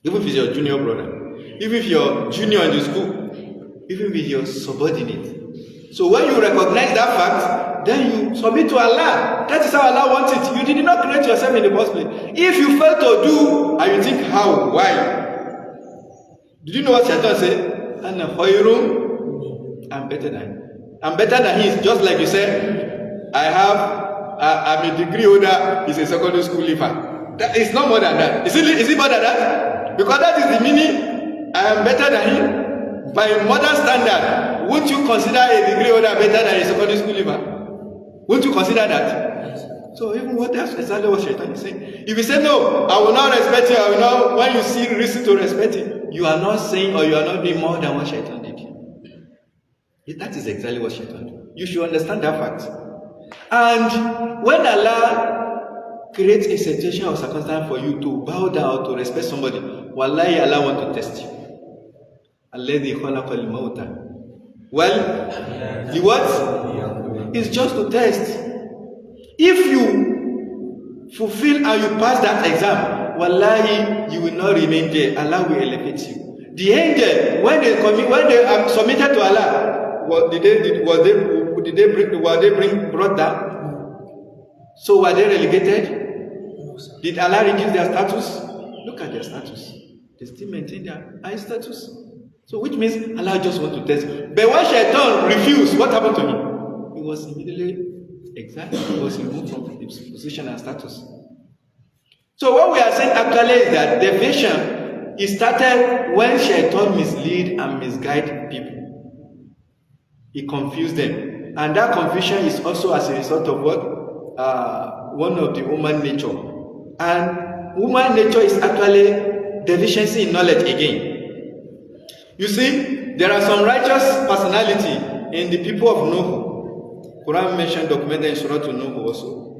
Even if it's your junior brother, even if you're junior in the school, even if you're subordinate. So when you recognize that fact, then you submit to Allah. That is how Allah wants it. You did not create yourself in the first place. If you fail to do, and you think how, why? Did you know what Shaitan said? Ana khayrun, I'm better than him. I'm better than he is. Just like you said, I'm a degree holder, he's a secondary school leaver. That is not more than that. Is it more than that? Because that is the meaning. I am better than him. By modern standard, won't you consider a degree holder better than a secondary school leaver? Won't you consider that? So even what that's exactly what Shaitan is saying. If you say no, I will not respect you, I will not, when you see reason to respect him, you are not saying or you are not doing more than what Shaitan did. That is exactly what Shaitan did. You should understand that fact. And when Allah creates a situation or circumstance for you to bow down or to respect somebody, wallahi, Allah want to test you. Alladhi khalaqa al-mawta. Well, the what? It's just to test. If you fulfill and you pass that exam, wallahi, you will not remain there. Allah will elevate you. The angel, when they are submitted to Allah, were they brought down? So were they relegated? Did Allah reduce their status? Look at their status. They still maintain their high status. So which means Allah just want to test. But when Shaitan refused, what happened to him? He was immediately exiled. He was removed from his position and status. So what we are saying actually is that the vision is started when Shaitan mislead and misguide people. He confused them. And that confusion is also as a result of what? One of the human nature. And human nature is actually deficiency in knowledge again. You see, there are some righteous personality in the people of Nuh. Quran mentioned documented in Surah to Nuh also.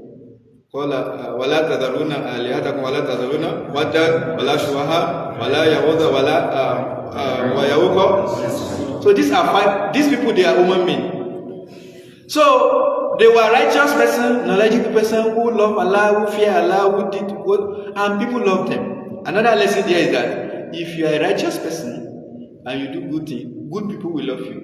وَلَا تَذَرُونَ آلِهَتَكُمْ وَلَا تَذَرُونَ وَدًّا وَلَا شُوَهًا وَلَا يَغُوثَ وَيَعُوقَ. So these people, they are human beings. So they were righteous person, knowledgeable person who love Allah, who fear Allah, who did good, and people love them. Another lesson there is that if you are a righteous person and you do good things, good people will love you.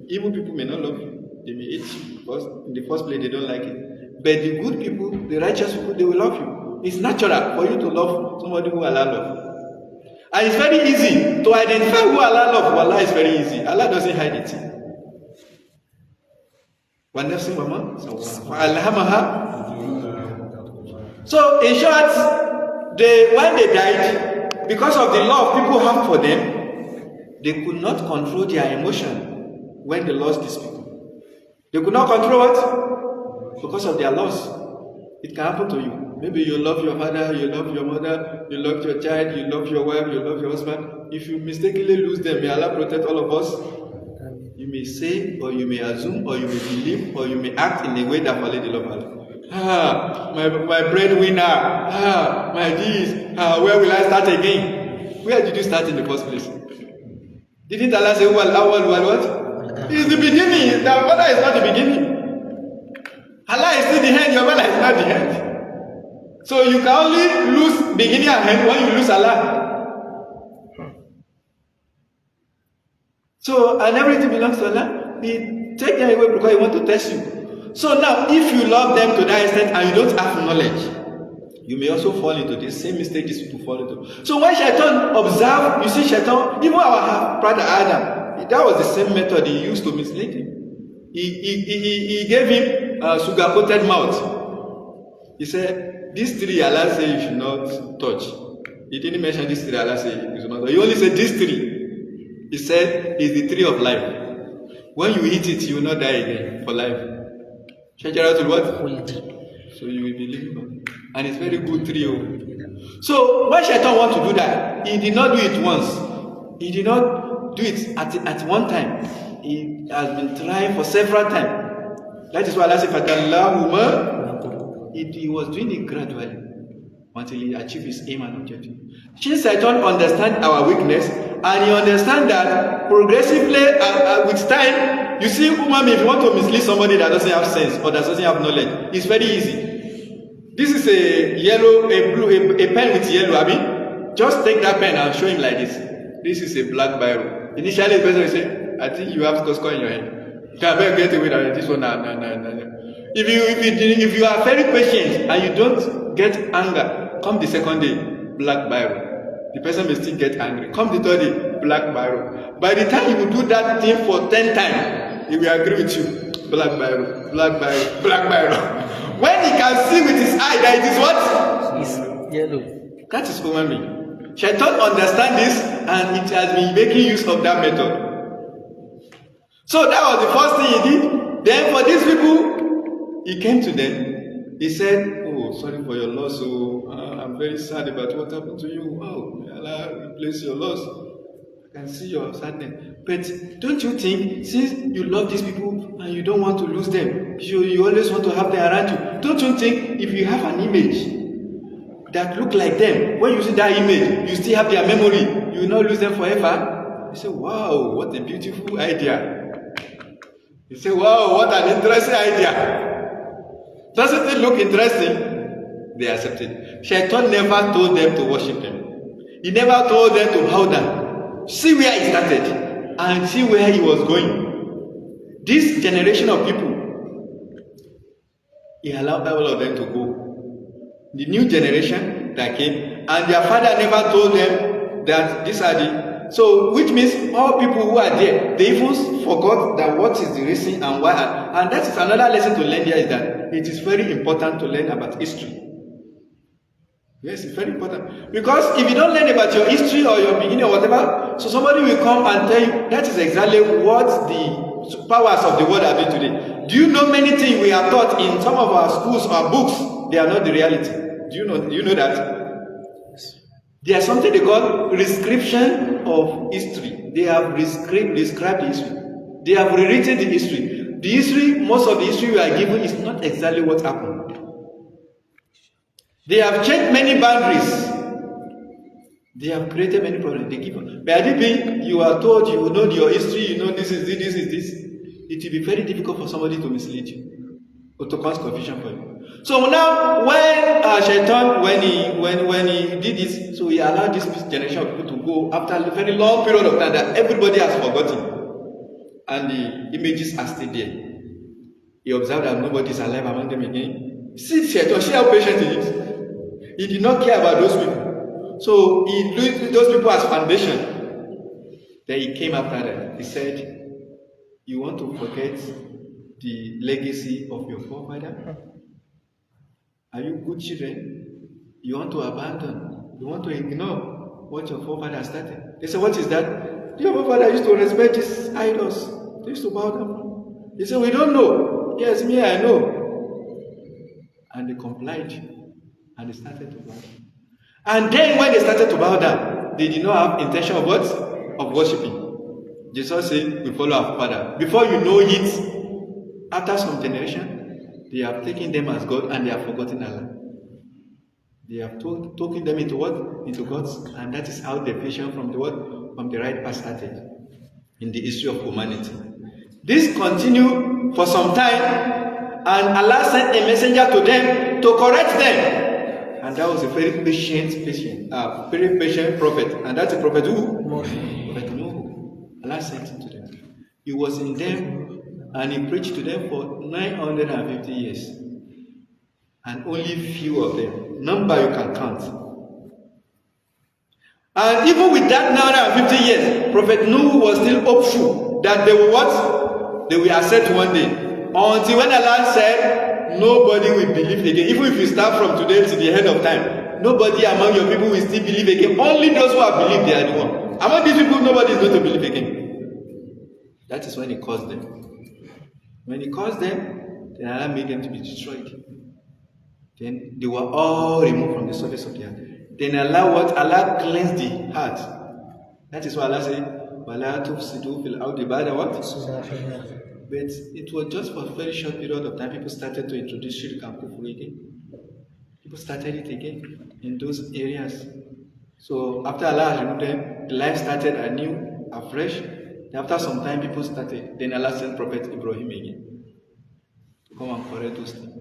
Evil people may not love you. They may hate you because in the first place they don't like it. But the good people, the righteous people, they will love you. It's natural for you to love somebody who Allah loves. And it's very easy to identify who Allah loves. Allah is very easy. Allah doesn't hide it. So in short, when they died, because of the love people have for them, they could not control their emotion when they lost these people. They could not control what? Because of their loss. It can happen to you. Maybe you love your father, you love your mother, you love your child, you love your wife, you love your husband. If you mistakenly lose them, may Allah protect all of us. You may say, or you may assume, or you may believe, or you may act in a way that violates the love of Allah. My breadwinner. My this. Where will I start again? Where did you start in the first place? Didn't Allah say, well, what? It's the beginning. The mother is not the beginning. Allah is still the end. Your mother is not the end. So you can only lose beginning and end when you lose Allah. So, and everything belongs to Allah. He take them away because He wants to test you. So now, if you love them to that extent and you don't have knowledge, you may also fall into the same mistake these people fall into. So when Shaitan observed, you see Shaitan, even our brother Adam, that was the same method he used to mislead him. He gave him a sugar-coated mouth. He said, this tree Allah said you should not touch. He didn't mention this tree Allah said you should not touch. He only said this tree. He said, it's the tree of life. When you eat it, you will not die again for life. Shajaratul what? So you will be living. And it's very good tree. So when Shaitan wants to do that, he did not do it once. He did not do it at one time. He has been trying for several times. That is why Allah said, he was doing it gradually until he achieved his aim and objective. Since Shaitan understands our weakness, and he understands that progressively with time, you see, if you want to mislead somebody that doesn't have sense or that doesn't have knowledge, it's very easy. This is a yellow, a blue, a pen with yellow, Abi. Just take that pen and show him like this. This is a black biro. Initially, the person will say, I think you have score in your head. You can better get away with this one. No. If you are very patient and you don't get anger, come the second day, black biro. The person may still get angry. Come the third day, black biro. By the time you will do that thing for 10 times, he will agree with you. Black biro, black biro, black biro. When he can see with his eye that it is what? It's yellow. That is human being. Shaitan understand this and it has been making use of that method. So that was the first thing he did. Then for these people, he came to them. He said, oh, sorry for your loss. I'm very sad about what happened to you. Oh, may Allah replace your loss. I can see your sadness. But don't you think, since you love these people and you don't want to lose them, you always want to have them around you, don't you think if you have an image that look like them, when you see that image, you still have their memory, you will not lose them forever? You say, wow, what a beautiful idea. You say, wow, what an interesting idea. Doesn't it look interesting? They accepted. Shaitan never told them to worship him. He never told them to bow down. See where he started and see where he was going. This generation of people, he allowed all of them to go. The new generation that came, and their father never told them that these are the. So, which means all people who are there, they even forgot that what is the reason and why. And that is another lesson to learn here, is that it is very important to learn about history. Yes, it's very important. Because if you don't learn about your history or your beginning or whatever, so somebody will come and tell you that is exactly what the powers of the world are doing today. Do you know many things we are taught in some of our schools or books? They are not the reality. Do you know that? There is something they call description of history. They have described the history. They have rewritten the history. The history, most of the history we are given is not exactly what happened. They have changed many boundaries. They have created many problems. They give up. By the way, you are told you know your history, you know this is this, this is this. It will be very difficult for somebody to mislead you or to cause confusion for you. So now, when Shaitan, when he did this, so he allowed this generation of people to go after a very long period of time that everybody has forgotten, and the images are still there. He observed that nobody is alive among them again. See Shaitan, see how patient he is. He did not care about those people. So he used those people as foundation. Then he came after them. He said, you want to forget the legacy of your forefather? Are you good children? You want to abandon? You want to ignore what your forefather started? They said, what is that? Your forefather used to respect his idols. They used to bow down. They said, we don't know. Yes, me, I know. And they complied. And they started to bow down. And then when they started to bow down, they did not have intention of what? Of worshipping. Jesus said, we follow our father. Before you know it, after some generation, they have taken them as God and they have forgotten Allah. They have taken them into what? Into gods. And that is how the deviation from the what? From the right path started in the history of humanity. This continued for some time, and Allah sent a messenger to them to correct them. And that was a very patient prophet. And that's a prophet who? Prophet Noah. Allah sent him to them. He was in them and he preached to them for 950 years. And only few of them, number you can count. And even with that 950 years, Prophet Noah was still hopeful that they will what? They will accept one day. Until when Allah said, nobody will believe again. Even if you start from today to the end of time, nobody among your people will still believe again. Only those who have believed, they are the one. Among these people, nobody is going to believe again. That is when he caused them. When he caused them, then Allah made them to be destroyed. Then they were all removed from the surface of the earth. Then Allah cleansed the heart. That is why Allah said, وَلَا تُفْسِدُوا فِي الْأَرْضِ بَعْدَ what? But it was just for a very short period of time people started to introduce shirk and kufr again. People started it again in those areas. So after Allah removed them, the life started anew, afresh. After some time people started. Then Allah sent Prophet Ibrahim again to come and correct those things.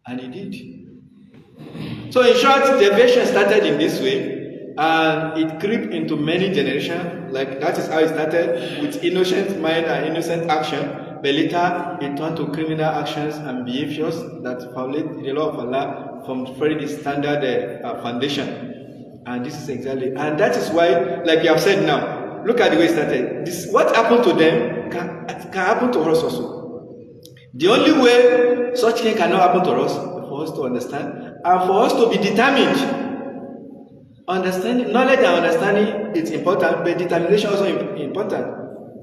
And he did. So in short, deviation started in this way, and it crept into many generations. Like that is how it started with innocent mind and innocent action. But later it turned to criminal actions and behaviors that violate the law of Allah from very standard foundation. And this is exactly, and that is why, like you have said now, look at the way it started. This, what happened to them can happen to us also. The only way such thing cannot happen to us is for us to understand and for us to be determined. Understanding, knowledge and understanding is important, but determination also important.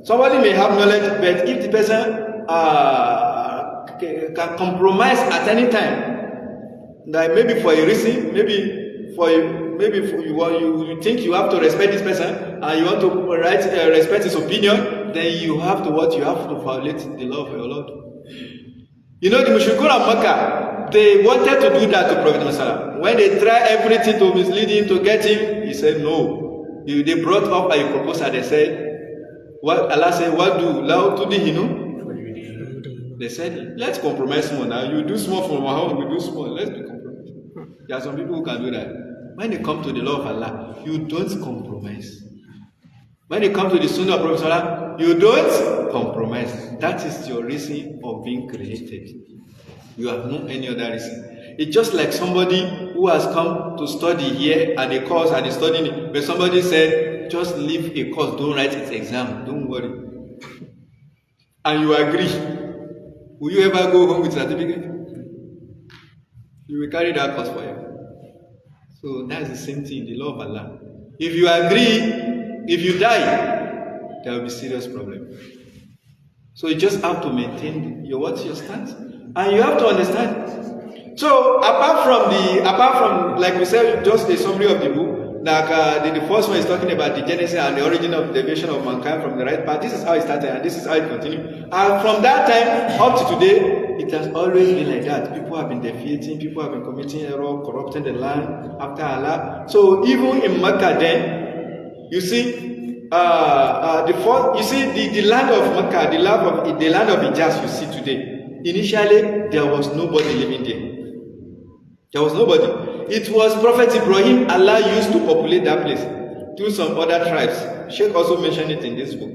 Somebody may have knowledge, but if the person can compromise at any time, like maybe for a reason, maybe for you think you have to respect this person and you want to respect his opinion, then you have to violate the law of your Lord. You know, the Mushrikun of Makkah, they wanted to do that to Prophet Muhammad. When they tried everything to mislead him, to get him, he said no. They brought up a proposal. They said, what Allah said, what do Lao to the They said, let's compromise more now. You do small for Muhammad, we do small. Let's be compromised. There are some people who can do that. When it comes to the law of Allah, you don't compromise. When it comes to the Sunnah of Prophet Sallallahu, you don't compromise. That is your reason of being created. You have no any other reason. It's just like somebody who has come to study here and a course and is studying it, but somebody said, just leave a course, don't write its exam, don't worry. And you agree. Will you ever go home with certificate? You will carry that course for you. So that's the same thing, the law of Allah. If you agree, if you die, there will be serious problem. So you just have to maintain your stance, and you have to understand. So apart from like we said, just a summary of the book. Like the first one is talking about the genesis and the origin of the deviation of mankind from the right path. This is how it started, and this is how it continued. And from that time up to today, it has always been like that. People have been deviating, people have been committing error, corrupting the land after Allah. So even in Makkah then, you see, the land of Makkah, the land of Hijaz you see today. Initially, there was nobody living there. There was nobody. It was Prophet Ibrahim Allah used to populate that place through some other tribes. Sheikh also mentioned it in this book.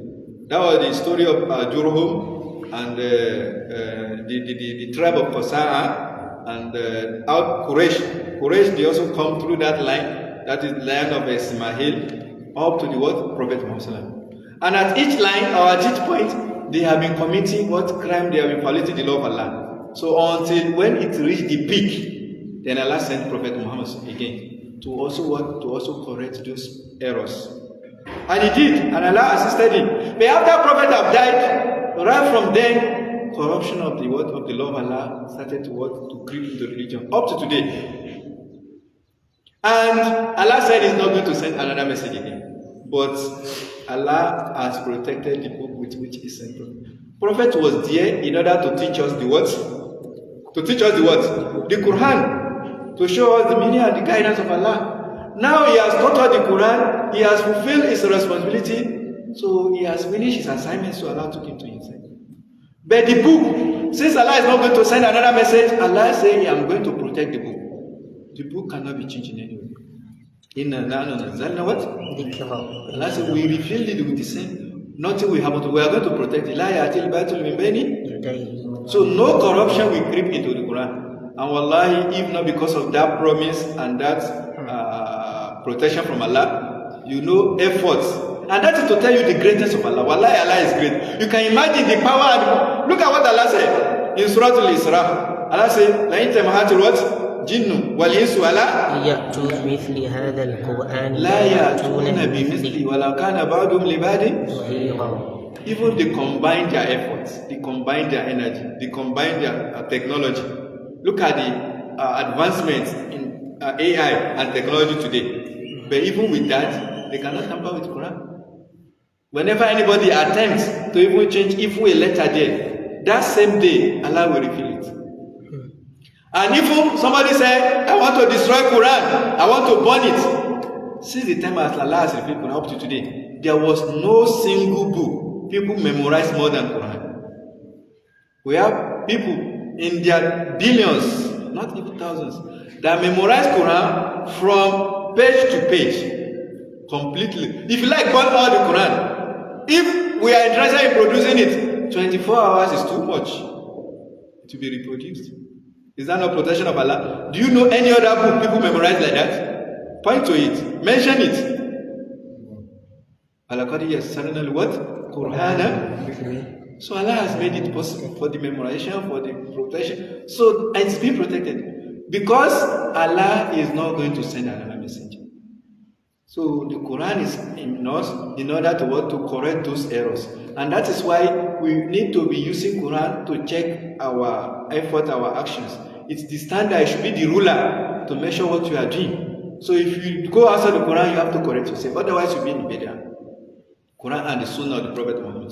That was the story of Jurhum and the tribe of Qasa'a and out Quraysh. Quraysh, they also come through that line, that is the land of Ismail, up to the word Prophet Muhammad. And at each line or at each point, they have been committing what crime, they have been violating the law of Allah. So until when it reached the peak, then Allah sent Prophet Muhammad again to also correct those errors. And he did, and Allah assisted him. But after Prophet have died, right from then, corruption of the word of the law of Allah started to creep into religion up to today. And Allah said He's not going to send another message again. But Allah has protected the book with which He sent them. Prophet was there in order to teach us the what? To teach us the what? The Quran. To show us the meaning and the guidance of Allah. Now He has taught us the Quran. He has fulfilled His responsibility. So He has finished His assignment, so Allah took Him to Himself. But the book, since Allah is not going to send another message, Allah said, I am going to protect the book. The book cannot be changed in any way. What? Allah said, we revealed it with the same. Nothing will happen to it. We are going to protect it. So no corruption will creep into the Quran. And wallahi, if not because of that promise and that protection from Allah, you know, efforts. And that is to tell you the greatness of Allah. Wallahi, Allah is great. You can imagine the power. And look at what Allah said in Surah Al-Isra. Allah said, لَإِنْ تَمَهَاتِ الْوَاتِ جِنُّ وَالْإِنسُ وَلَا يَأْتُوا بِمِثْلِ هَذَا الْقُرْآنِ لَا يَأْتُونَ بِمِثْلِ وَلَوْ كَانَ بَعْضُهُمْ لِبَعْضٍ. Even they combine their efforts, they combine their energy, they combine their technology. Look at the advancements in AI and technology today. But even with that, they cannot tamper with Quran. Whenever anybody attempts to even change even a letter there, that same day, Allah will reveal it. And if somebody says, I want to destroy Quran, I want to burn it, since the time as Allah has revealed Quran up to today, there was no single book people memorize more than Quran. We have people in their billions, not even thousands, that memorize Quran from page to page completely. If you like, burn all the Quran. If we are interested in producing it, 24 hours is too much to be reproduced. Is that not protection of Allah? Do you know any other book people memorize like that? Point to it. Mention it. What? Quran. So Allah has made it possible for the memorization, for the protection. So it's being protected. Because Allah is not going to send another messenger. So the Quran is in us in order to correct those errors. And that is why we need to be using Quran to check our effort, our actions. It's the standard, it should be the ruler to measure what you are doing. So if you go outside the Quran, you have to correct yourself. Otherwise you'll be in Bid'ah. Quran and the Sunnah of the Prophet Muhammad.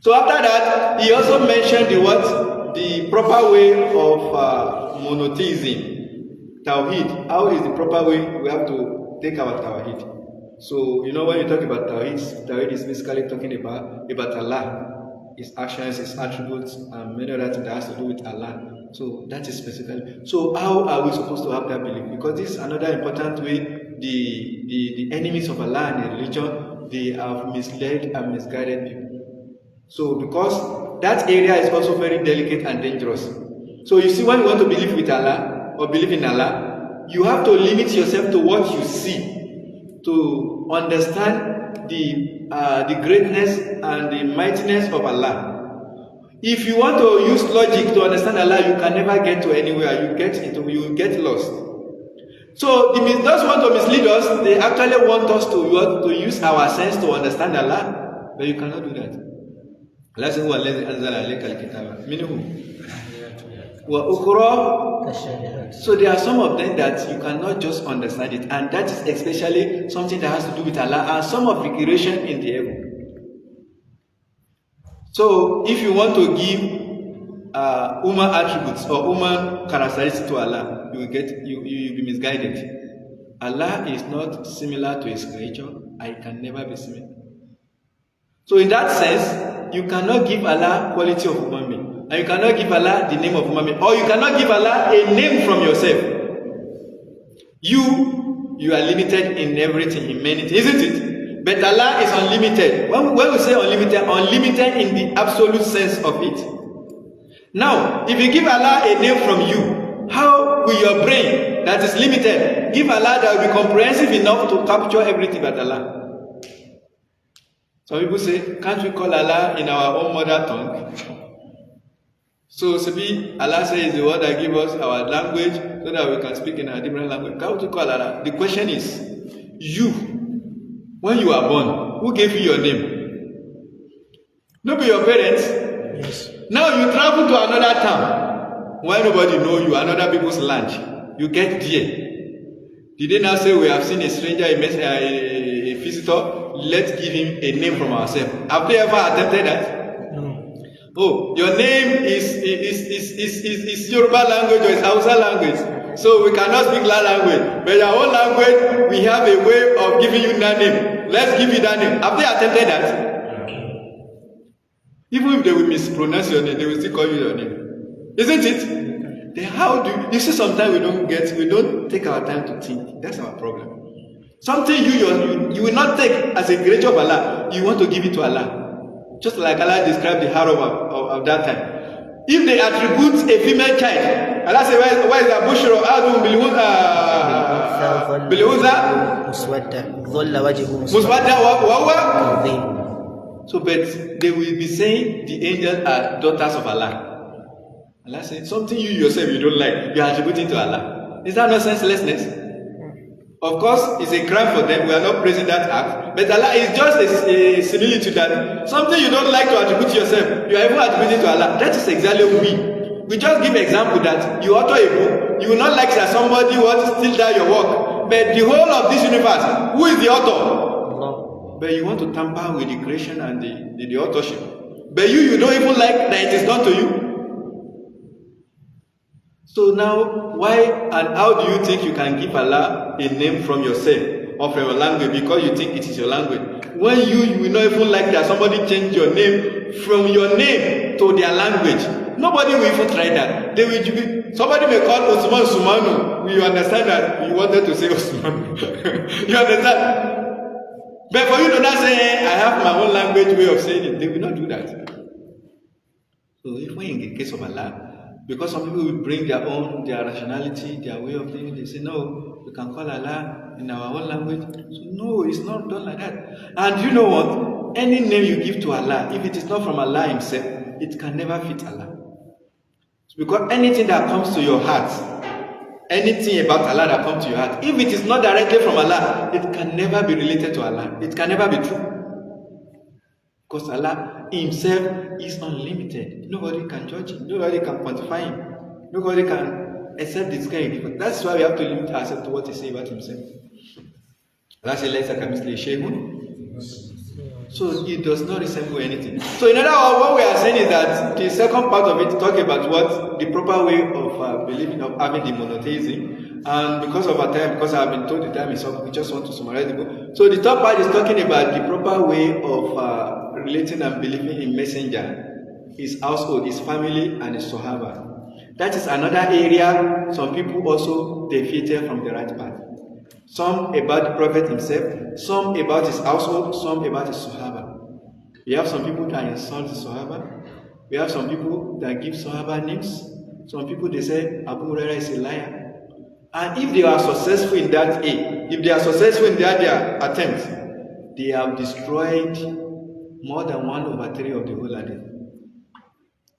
So after that, he also mentioned the proper way of monotheism, Tawhid. How is the proper way we have to take our Tawhid? So, you know, when you talk about Tawhid is basically talking about Allah, His actions, His attributes, and many other things that has to do with Allah. So that is specifically. So how are we supposed to have that belief? Because this is another important way the enemies of Allah and the religion, they have misled and misguided people. So because that area is also very delicate and dangerous. So you see, when you want to believe with Allah or believe in Allah, you have to limit yourself to what you see to understand the greatness and the mightiness of Allah. If you want to use logic to understand Allah, you can never get to anywhere. You get lost. So those want to mislead us. They actually want us to use our sense to understand Allah, but you cannot do that. Allah says, "Wallazi anzala alayka al-kitaba minhu wa ukhra." So there are some of them that you cannot just understand it, and that is especially something that has to do with Allah and some of the creation in the heaven. So if you want to give human attributes or human characteristics to Allah, you will be misguided. Allah is not similar to His creature. I can never be similar. So in that sense, you cannot give Allah quality of human being, and you cannot give Allah the name of human being, or you cannot give Allah a name from yourself. You are limited in everything, in many things, isn't it? But Allah is unlimited. When we say unlimited in the absolute sense of it. Now, if you give Allah a name from you, how will your brain that is limited give Allah that will be comprehensive enough to capture everything about Allah? Some people say, can't we call Allah in our own mother tongue? So Allah says the word that gives us our language so that we can speak in a different language. Can't we call Allah? The question is, when you are born, who gave you your name? Not your parents. Yes. Now you travel to another town where nobody knows you, another people's land. You get there. Did they now say, we have seen a stranger, a visitor, let's give him a name from ourselves? Have they ever attempted that? No. Oh, your name is Yoruba language or is Hausa language. So we cannot speak that language. But your own language, we have a way of giving you that name. Let's give you that name. Have they attempted that? Even if they will mispronounce your name, they will still call you your name. Isn't it? Then how do you see, sometimes we don't take our time to think. That's our problem. Something you will not take as a creature of Allah, you want to give it to Allah. Just like Allah described the harem of that time. If they attribute a female child, Allah says, where is the bushra adum bilhuza muswadda wa huwa. So but they will be saying the angels are daughters of Allah. Allah says something you yourself you don't like, you are attributing to Allah. Is that not senselessness? Of course, it's a crime for them. We are not praising that act. But Allah is just a similitude that something you don't like to attribute to yourself, you are even attributing to Allah. That is exactly we. We just give example that you author a book, you will not like that somebody wants to steal down your work. But the whole of this universe, who is the author? Allah. But you want to tamper with the creation and the authorship. But you don't even like that it is done to you. So now, why and how do you think you can give Allah a name from yourself or from your language because you think it is your language? When you will not even like that somebody change your name from your name to their language. Nobody will even try that. They will be, somebody may call Osman Sumanu. You understand that you wanted to say Osman. You understand? But for you to not say, I have my own language way of saying it, they will not do that. So even in the case of Allah, because some people will bring their rationality, their way of thinking, they say, no, we can call Allah in our own language. So no, it's not done like that. And you know what? Any name you give to Allah, if it is not from Allah himself, it can never fit Allah. Because anything that comes to your heart, anything about Allah that comes to your heart, if it is not directly from Allah, it can never be related to Allah. It can never be true. Because Allah himself is unlimited. Nobody can judge him. Nobody can quantify him. Nobody can accept this kind of. That's why we have to limit ourselves to what he says about himself. Allah says, so it does not resemble anything. So in other words, what we are saying is that the second part of it talk about what the proper way of believing, of having the monotheism. And because of our time, because I have been told the time is up, we just want to summarize the book. So the third part is talking about the proper way of relating and believing in messenger, his household, his family, and his Sahaba. That is another area some people also deviated from the right path. Some about the Prophet himself, some about his household, some about his Sahaba. We have some people that insult the Sahaba. We have some people that give Sahaba names. Some people, they say Abu Hurairah is a liar. And if they are successful in that if they are successful in their attempts, they have destroyed more than 1/3 of the whole hadith.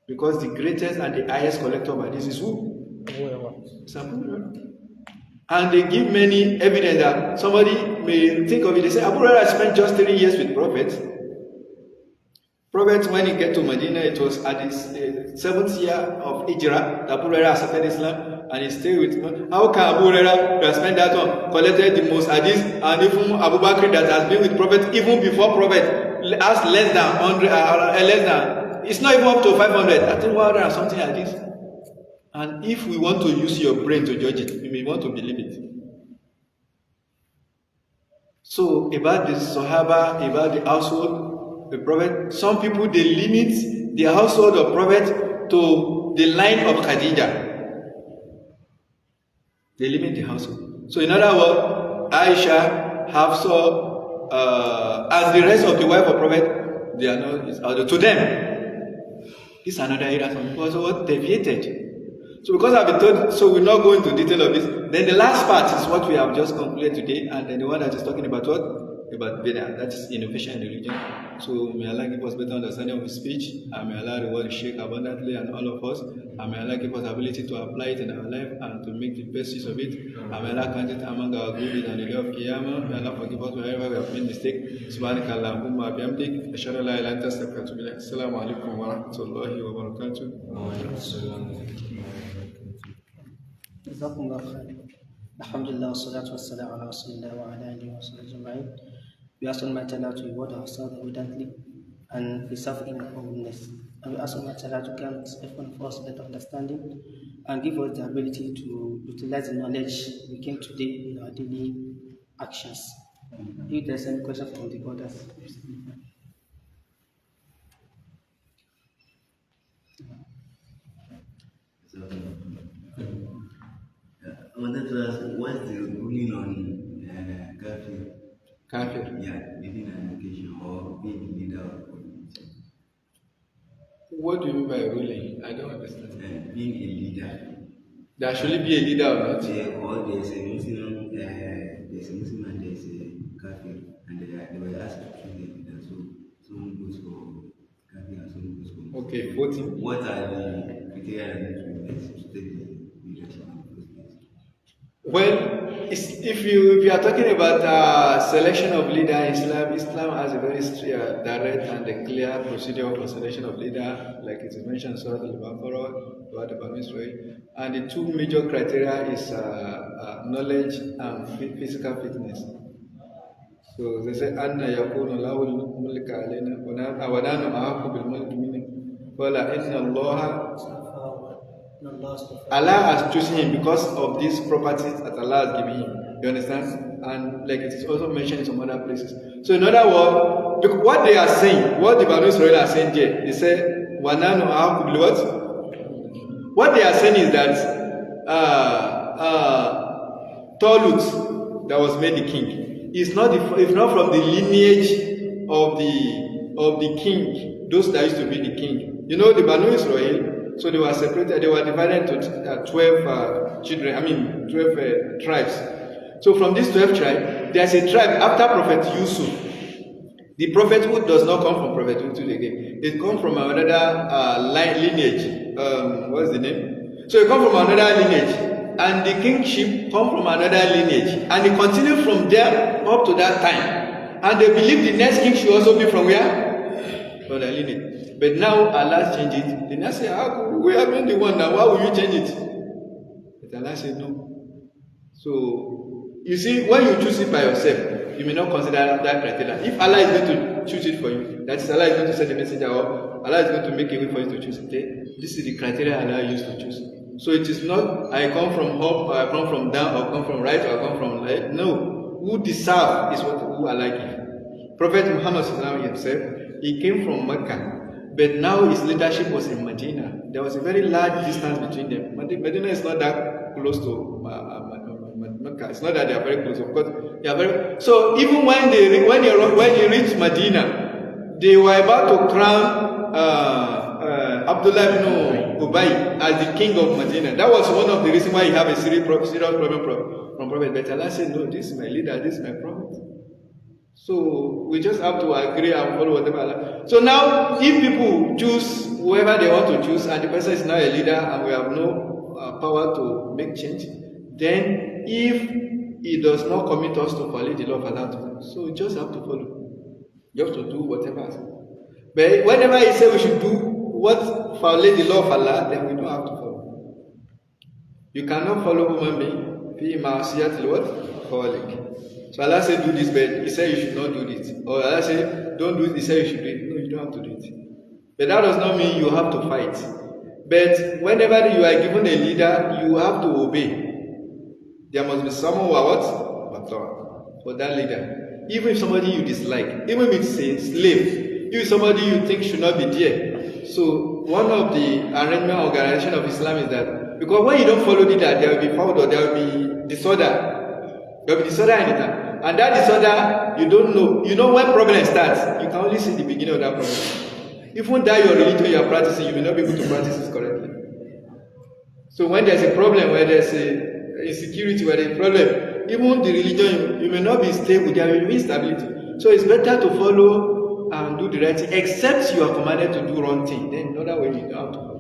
Because the greatest and the highest collector of hadith is who? It's Abu Hurairah. And they give many evidence that somebody may think of it. They say Abu Hurairah spent just 3 years with Prophet. Prophet, when he get to Medina, it was at his 7th year of Hijrah that Abu Hurairah accepted Islam, and he stayed with him. How can Abu Hurairah spend that one, collected the most hadith, and even Abu Bakr that has been with Prophet even before Prophet has less than 100, less than, it's not even up to 500, I think 100 and something like this. And if we want to use your brain to judge it, we may want to believe it. So about the Sahaba, about the household, the Prophet, some people they limit the household of Prophet to the line of Khadija. They limit the household. So in other words, Aisha, Hafsa, as the rest of the wife of Prophet, they are not to them. This is another area some people also deviated. So because I've been told, so we'll not go into detail of this. Then the last part is what we have just concluded today, and then the one that is talking about what? About Bid'ah, that is innovation in religion. So may Allah give us better understanding of His speech, and may Allah reward the Sheikh abundantly and all of us, and may Allah give us the ability to apply it in our life and to make the best use of it, and may Allah count it among our good deeds on the day of Qiyamah. May Allah forgive us wherever we have made mistake. Subhanakallahumma bihamdik, ashhadu an la ilaha illa anta astaghfiruka wa atubu ilayk. Assalamu alaikum wa rahmatullahi wa barakatuh. جزاكم الله خير. الحمد لله والصلاة والسلام على رسول الله وعلى آله وصحبه أجمعين. We ask Almighty Allah to reward our Ustadh abundantly and preserve him from goodness. And we ask Almighty Allah to grant everyone of us better understanding and give us the ability to utilize the knowledge we gain today in our daily actions. If there's any question from the brothers. I wanted to ask, what's the ruling on kafir? Kafir. Yeah, within an occasion or being the leader of community. What do you mean by ruling? I don't understand. Being a leader. There should be a leader or not? Or there's a Muslim, and there's a kafir, and they were asked to choose a leader. So someone goes for kafir and someone goes for Muslim. Okay, voting. What are the criteria that to take the leadership? Well, if you are talking about selection of leader in Islam has a very direct and a clear procedure for selection of leader, like it is mentioned in Surah Al-Baqarah, about the Banu Israel. And the two major criteria is knowledge and physical fitness. So they say, "Anna yakunu lahu al-mulka alayna wa nahnu ahaqqu bil mulki minhu qala inna Allah." Allah has chosen him because of these properties that Allah has given him. You understand? And like it is also mentioned in some other places. So in other words, what they are saying, what the Banu Israel are saying here, they say, "Wananu ahaqu bil what? What they are saying is that Talut, that was made the king, is not from the lineage of the king, those that used to be the king. You know, the Banu Israel, so they were separated, they were divided into 12 children, 12 tribes. So from these 12 tribes, there's a tribe after Prophet Yusuf. The prophethood does not come from Prophet Yusuf again. It comes from another lineage. What's the name? So it comes from another lineage. And the kingship comes from another lineage. And it continues from there up to that time. And they believe the next king should also be from where? From the lineage. But now Allah changed it. They now say, we have been the one now, why will you change it? But Allah said no. So, you see, when you choose it by yourself, you may not consider that criteria. If Allah is going to choose it for you, that is, Allah is going to send the messenger, or Allah is going to make a way for you to choose it. This is the criteria Allah used to choose. So it is not, I come from up, or I come from down, or I come from right, or I come from left. No. Who deserve is who Allah gives. Prophet Muhammad himself, he came from Mecca. But now his leadership was in Medina. There was a very large distance between them. Medina is not that close to Mecca. It's not that they are very close, of course. They are very. So even when they reached Medina, they were about to crown Abdullah ibn Ubay as the king of Medina. That was one of the reasons why he had a serious problem from Prophet. But Allah said, no, this is my leader, this is my prophet. So we just have to agree and follow whatever Allah. So now, if people choose whoever they want to choose, and the person is now a leader, and we have no power to make change, then if he does not commit us to follow the law of Allah, so we just have to follow. You have to do whatever. But whenever he says we should do what violates the law of Allah, then we don't have to follow. You cannot follow human being. So Allah said do this, but he said you should not do this. Or Allah said don't do it, he said you should do it. No, you don't have to do it. But that does not mean you have to fight. But whenever you are given a leader, you have to obey. There must be someone who are what? For that leader. Even if somebody you dislike, even if it's a slave, if somebody you think should not be there. So one of the arrangement organization of Islam is that because when you don't follow the leader, there will be fought or there will be disorder. There will be disorder anytime. And that disorder, you don't know. You know when problem starts, you can only see the beginning of that problem. Even that your religion you are practicing, you may not be able to practice it correctly. So when there's a problem, where there's a insecurity, where there's a problem, even the religion, you may not be stable, there will be instability. So it's better to follow and do the right thing, except you are commanded to do wrong thing. Then another way you don't have to follow.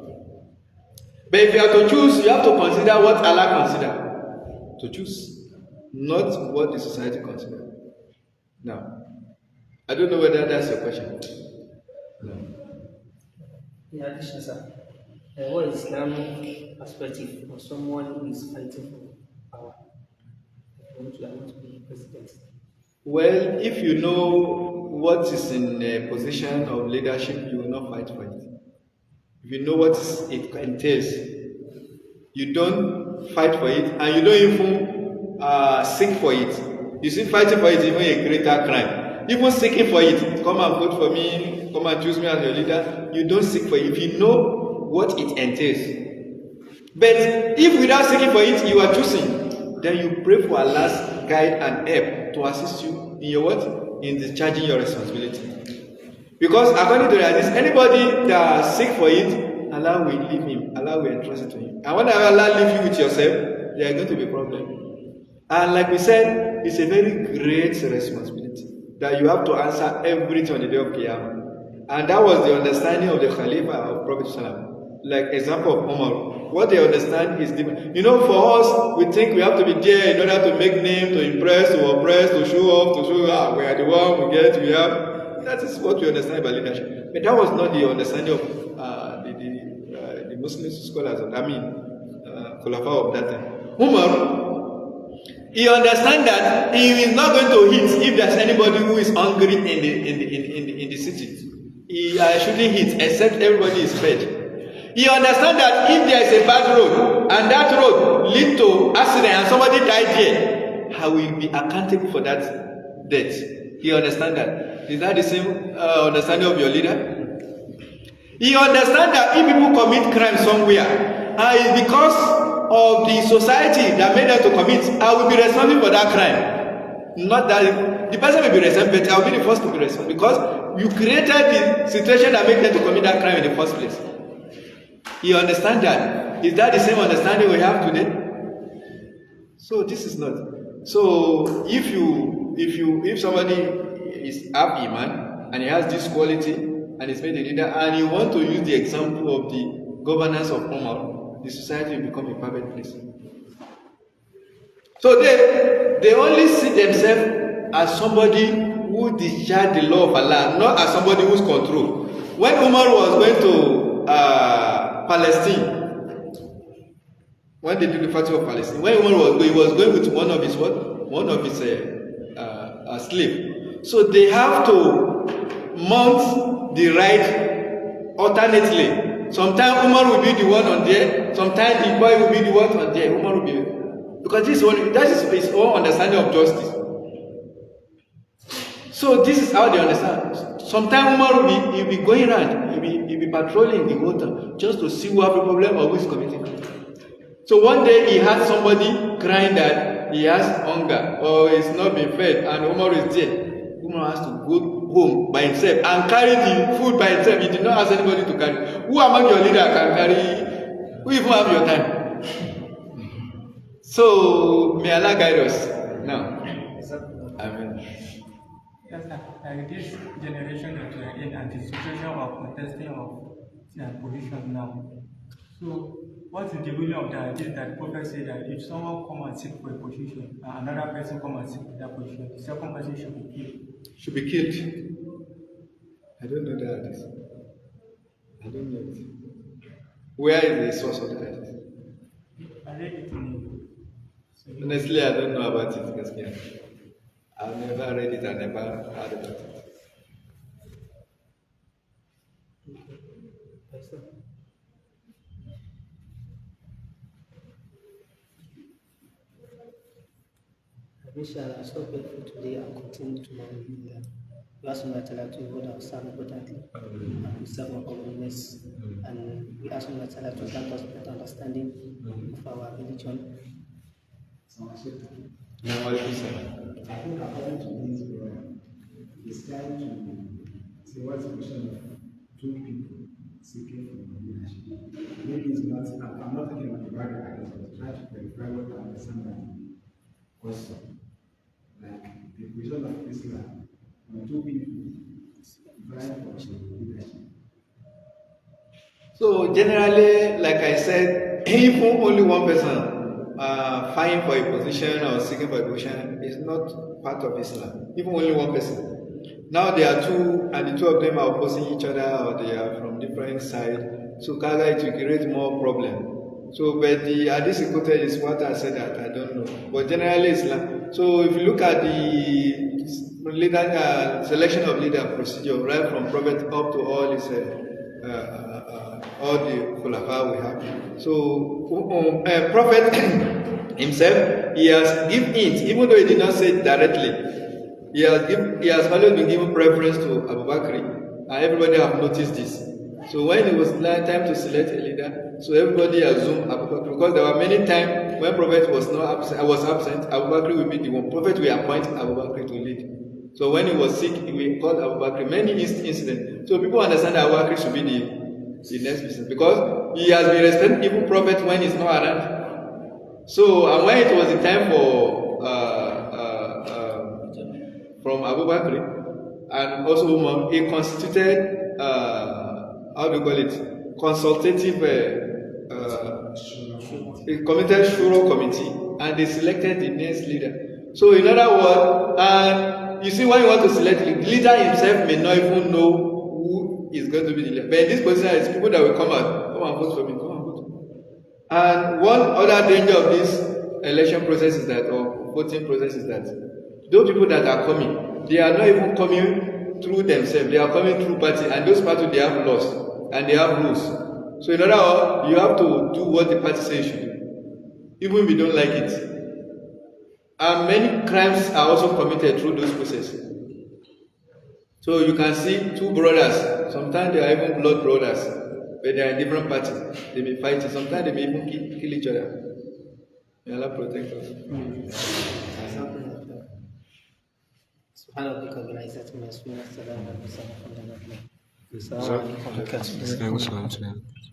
But if you have to choose, you have to consider what Allah considers to choose. Not what the society considers. Now, I don't know whether that's your question. No. In addition, sir, what is Islamic perspective for someone who is fighting for power? Want to be president? Well, if you know what is in a position of leadership, you will not fight for it. If you know what it entails, you don't fight for it, and you don't even seek for it. You see, fighting for it is even a greater crime. Even seeking for it, come and vote for me, come and choose me as your leader, you don't seek for it if you know what it entails. But if without seeking for it, you are choosing, then you pray for Allah's guide and help to assist you in your what? In discharging your responsibility. Because according to the hadith, anybody that seeks for it, Allah will leave him, Allah will entrust it to him. And whenever Allah leaves you with yourself, there are going to be problems. And like we said, it's a very great responsibility that you have to answer everything on the day of Qiyamah. And that was the understanding of the Khalifa of Prophet Sallallahu. Like example of Umar. What they understand is different. You know, for us, we think we have to be there in order to make name, to impress, to oppress, to show off, to show we are the one, we have. That is what we understand about leadership. But that was not the understanding of the Muslim scholars, Khulafa of that time. Umar, he understands that he is not going to hit if there's anybody who is hungry in the city. He shouldn't hit except everybody is fed. He understands that if there is a bad road and that road leads to accident and somebody died there, I will be accountable for that death. He understands that. Is that the same understanding of your leader? He understands that if people commit crime somewhere and it's because of the society that made them to commit, I will be responsible for that crime. Not that the person will be responsible, but I will be the first to be responsible because you created the situation that made them to commit that crime in the first place. You understand that? Is that the same understanding we have today? So this is not. So if somebody is have iman and he has this quality and is made a leader and you want to use the example of the governance of Umar, the society will become a perfect place. So they only see themselves as somebody who discharge the law of Allah, not as somebody who's control. When Umar was going to Palestine, when they did the Fatih of Palestine, when Umar was going with one of his slave. So they have to mount the ride alternately. Sometimes Umar will be the one on there, sometimes the boy will be the one on there. Umar will be, because that is his own understanding of justice. So this is how they understand. Sometimes Umar will be going around, he'll be patrolling the water just to see who have a problem or who is committing crime. So one day he had somebody crying that he has hunger or is not being fed, and Umar is there. Umar has to go home by himself and carry the food by himself. He did not ask anybody to carry. Who among your leaders can carry? Who even have your time? So may Allah guide us. Now, Amen. Yes, like this generation that we are in and the situation of contesting of position now. So, what is the ruling of the idea that the Prophet said that if someone come and seek for a position and another person come and seek for that position, the second person should be killed? Should be killed. I don't know that hadith. I don't know it. Where is the source of the hadith? I read it in Honestly, I don't know about it. I've never read it, I never heard about it. Inshallah, I stop it for today and continue tomorrow. We ask Allah to hold our son importantly and we serve our commoneness, and we ask Allah to grant us better understanding of our religion. No, I think according to this program, it's time to say what's the question of two people seeking for leadership. Maybe it's not, I'm not talking about the right ideas, but try to verify what I understand by the question. Like the position of Islam, when two people vying for leadership. So generally, like I said, if only one person vying for a position or seeking for a position is not part of Islam. Even only one person. Now there are two, and the two of them are opposing each other, or they are from different sides. So it will create more problem. So, but the hadith quoted is what I said that I don't know. But generally Islam. So if you look at the leader, selection of leader procedure, right from Prophet up to all his all the khulafa we have. So Prophet himself, he has given it, even though he did not say it directly. He has always been given preference to Abu Bakr, and everybody have noticed this. So when it was time to select a leader, so everybody assumed Abu Bakr, because there were many times when Prophet was absent, Abu Bakr will be the one. Prophet will appoint Abu Bakr to lead. So when he was sick, he will call Abu Bakr. Many incidents. So people understand that Abu Bakr should be the next person, because he has been respected even Prophet when he's not around. So and when it was the time for from Abu Bakr and also Umar, he constituted consultative he committed Shuro committee, and they selected the next leader. So in other words, and you see, when you want to select the leader himself may not even know who is going to be the leader. But in this position, it's people that will come and vote for me, come and vote. And one other danger of this election process is that, or voting process is that, those people that are coming, they are not even coming through themselves, they are coming through party, and those parties, they have laws and they have rules. So in other words, you have to do what the party says you should do, even if you don't like it. And many crimes are also committed through those processes. So you can see two brothers, sometimes they are even blood brothers, But they are in different parties. They may fight. Sometimes they may even kill each other. May Allah protect us. سبحان ربك رب العزة عما يصفون والسلام على المرسلين والحمد لله رب العالمين. Assalamu alaikum.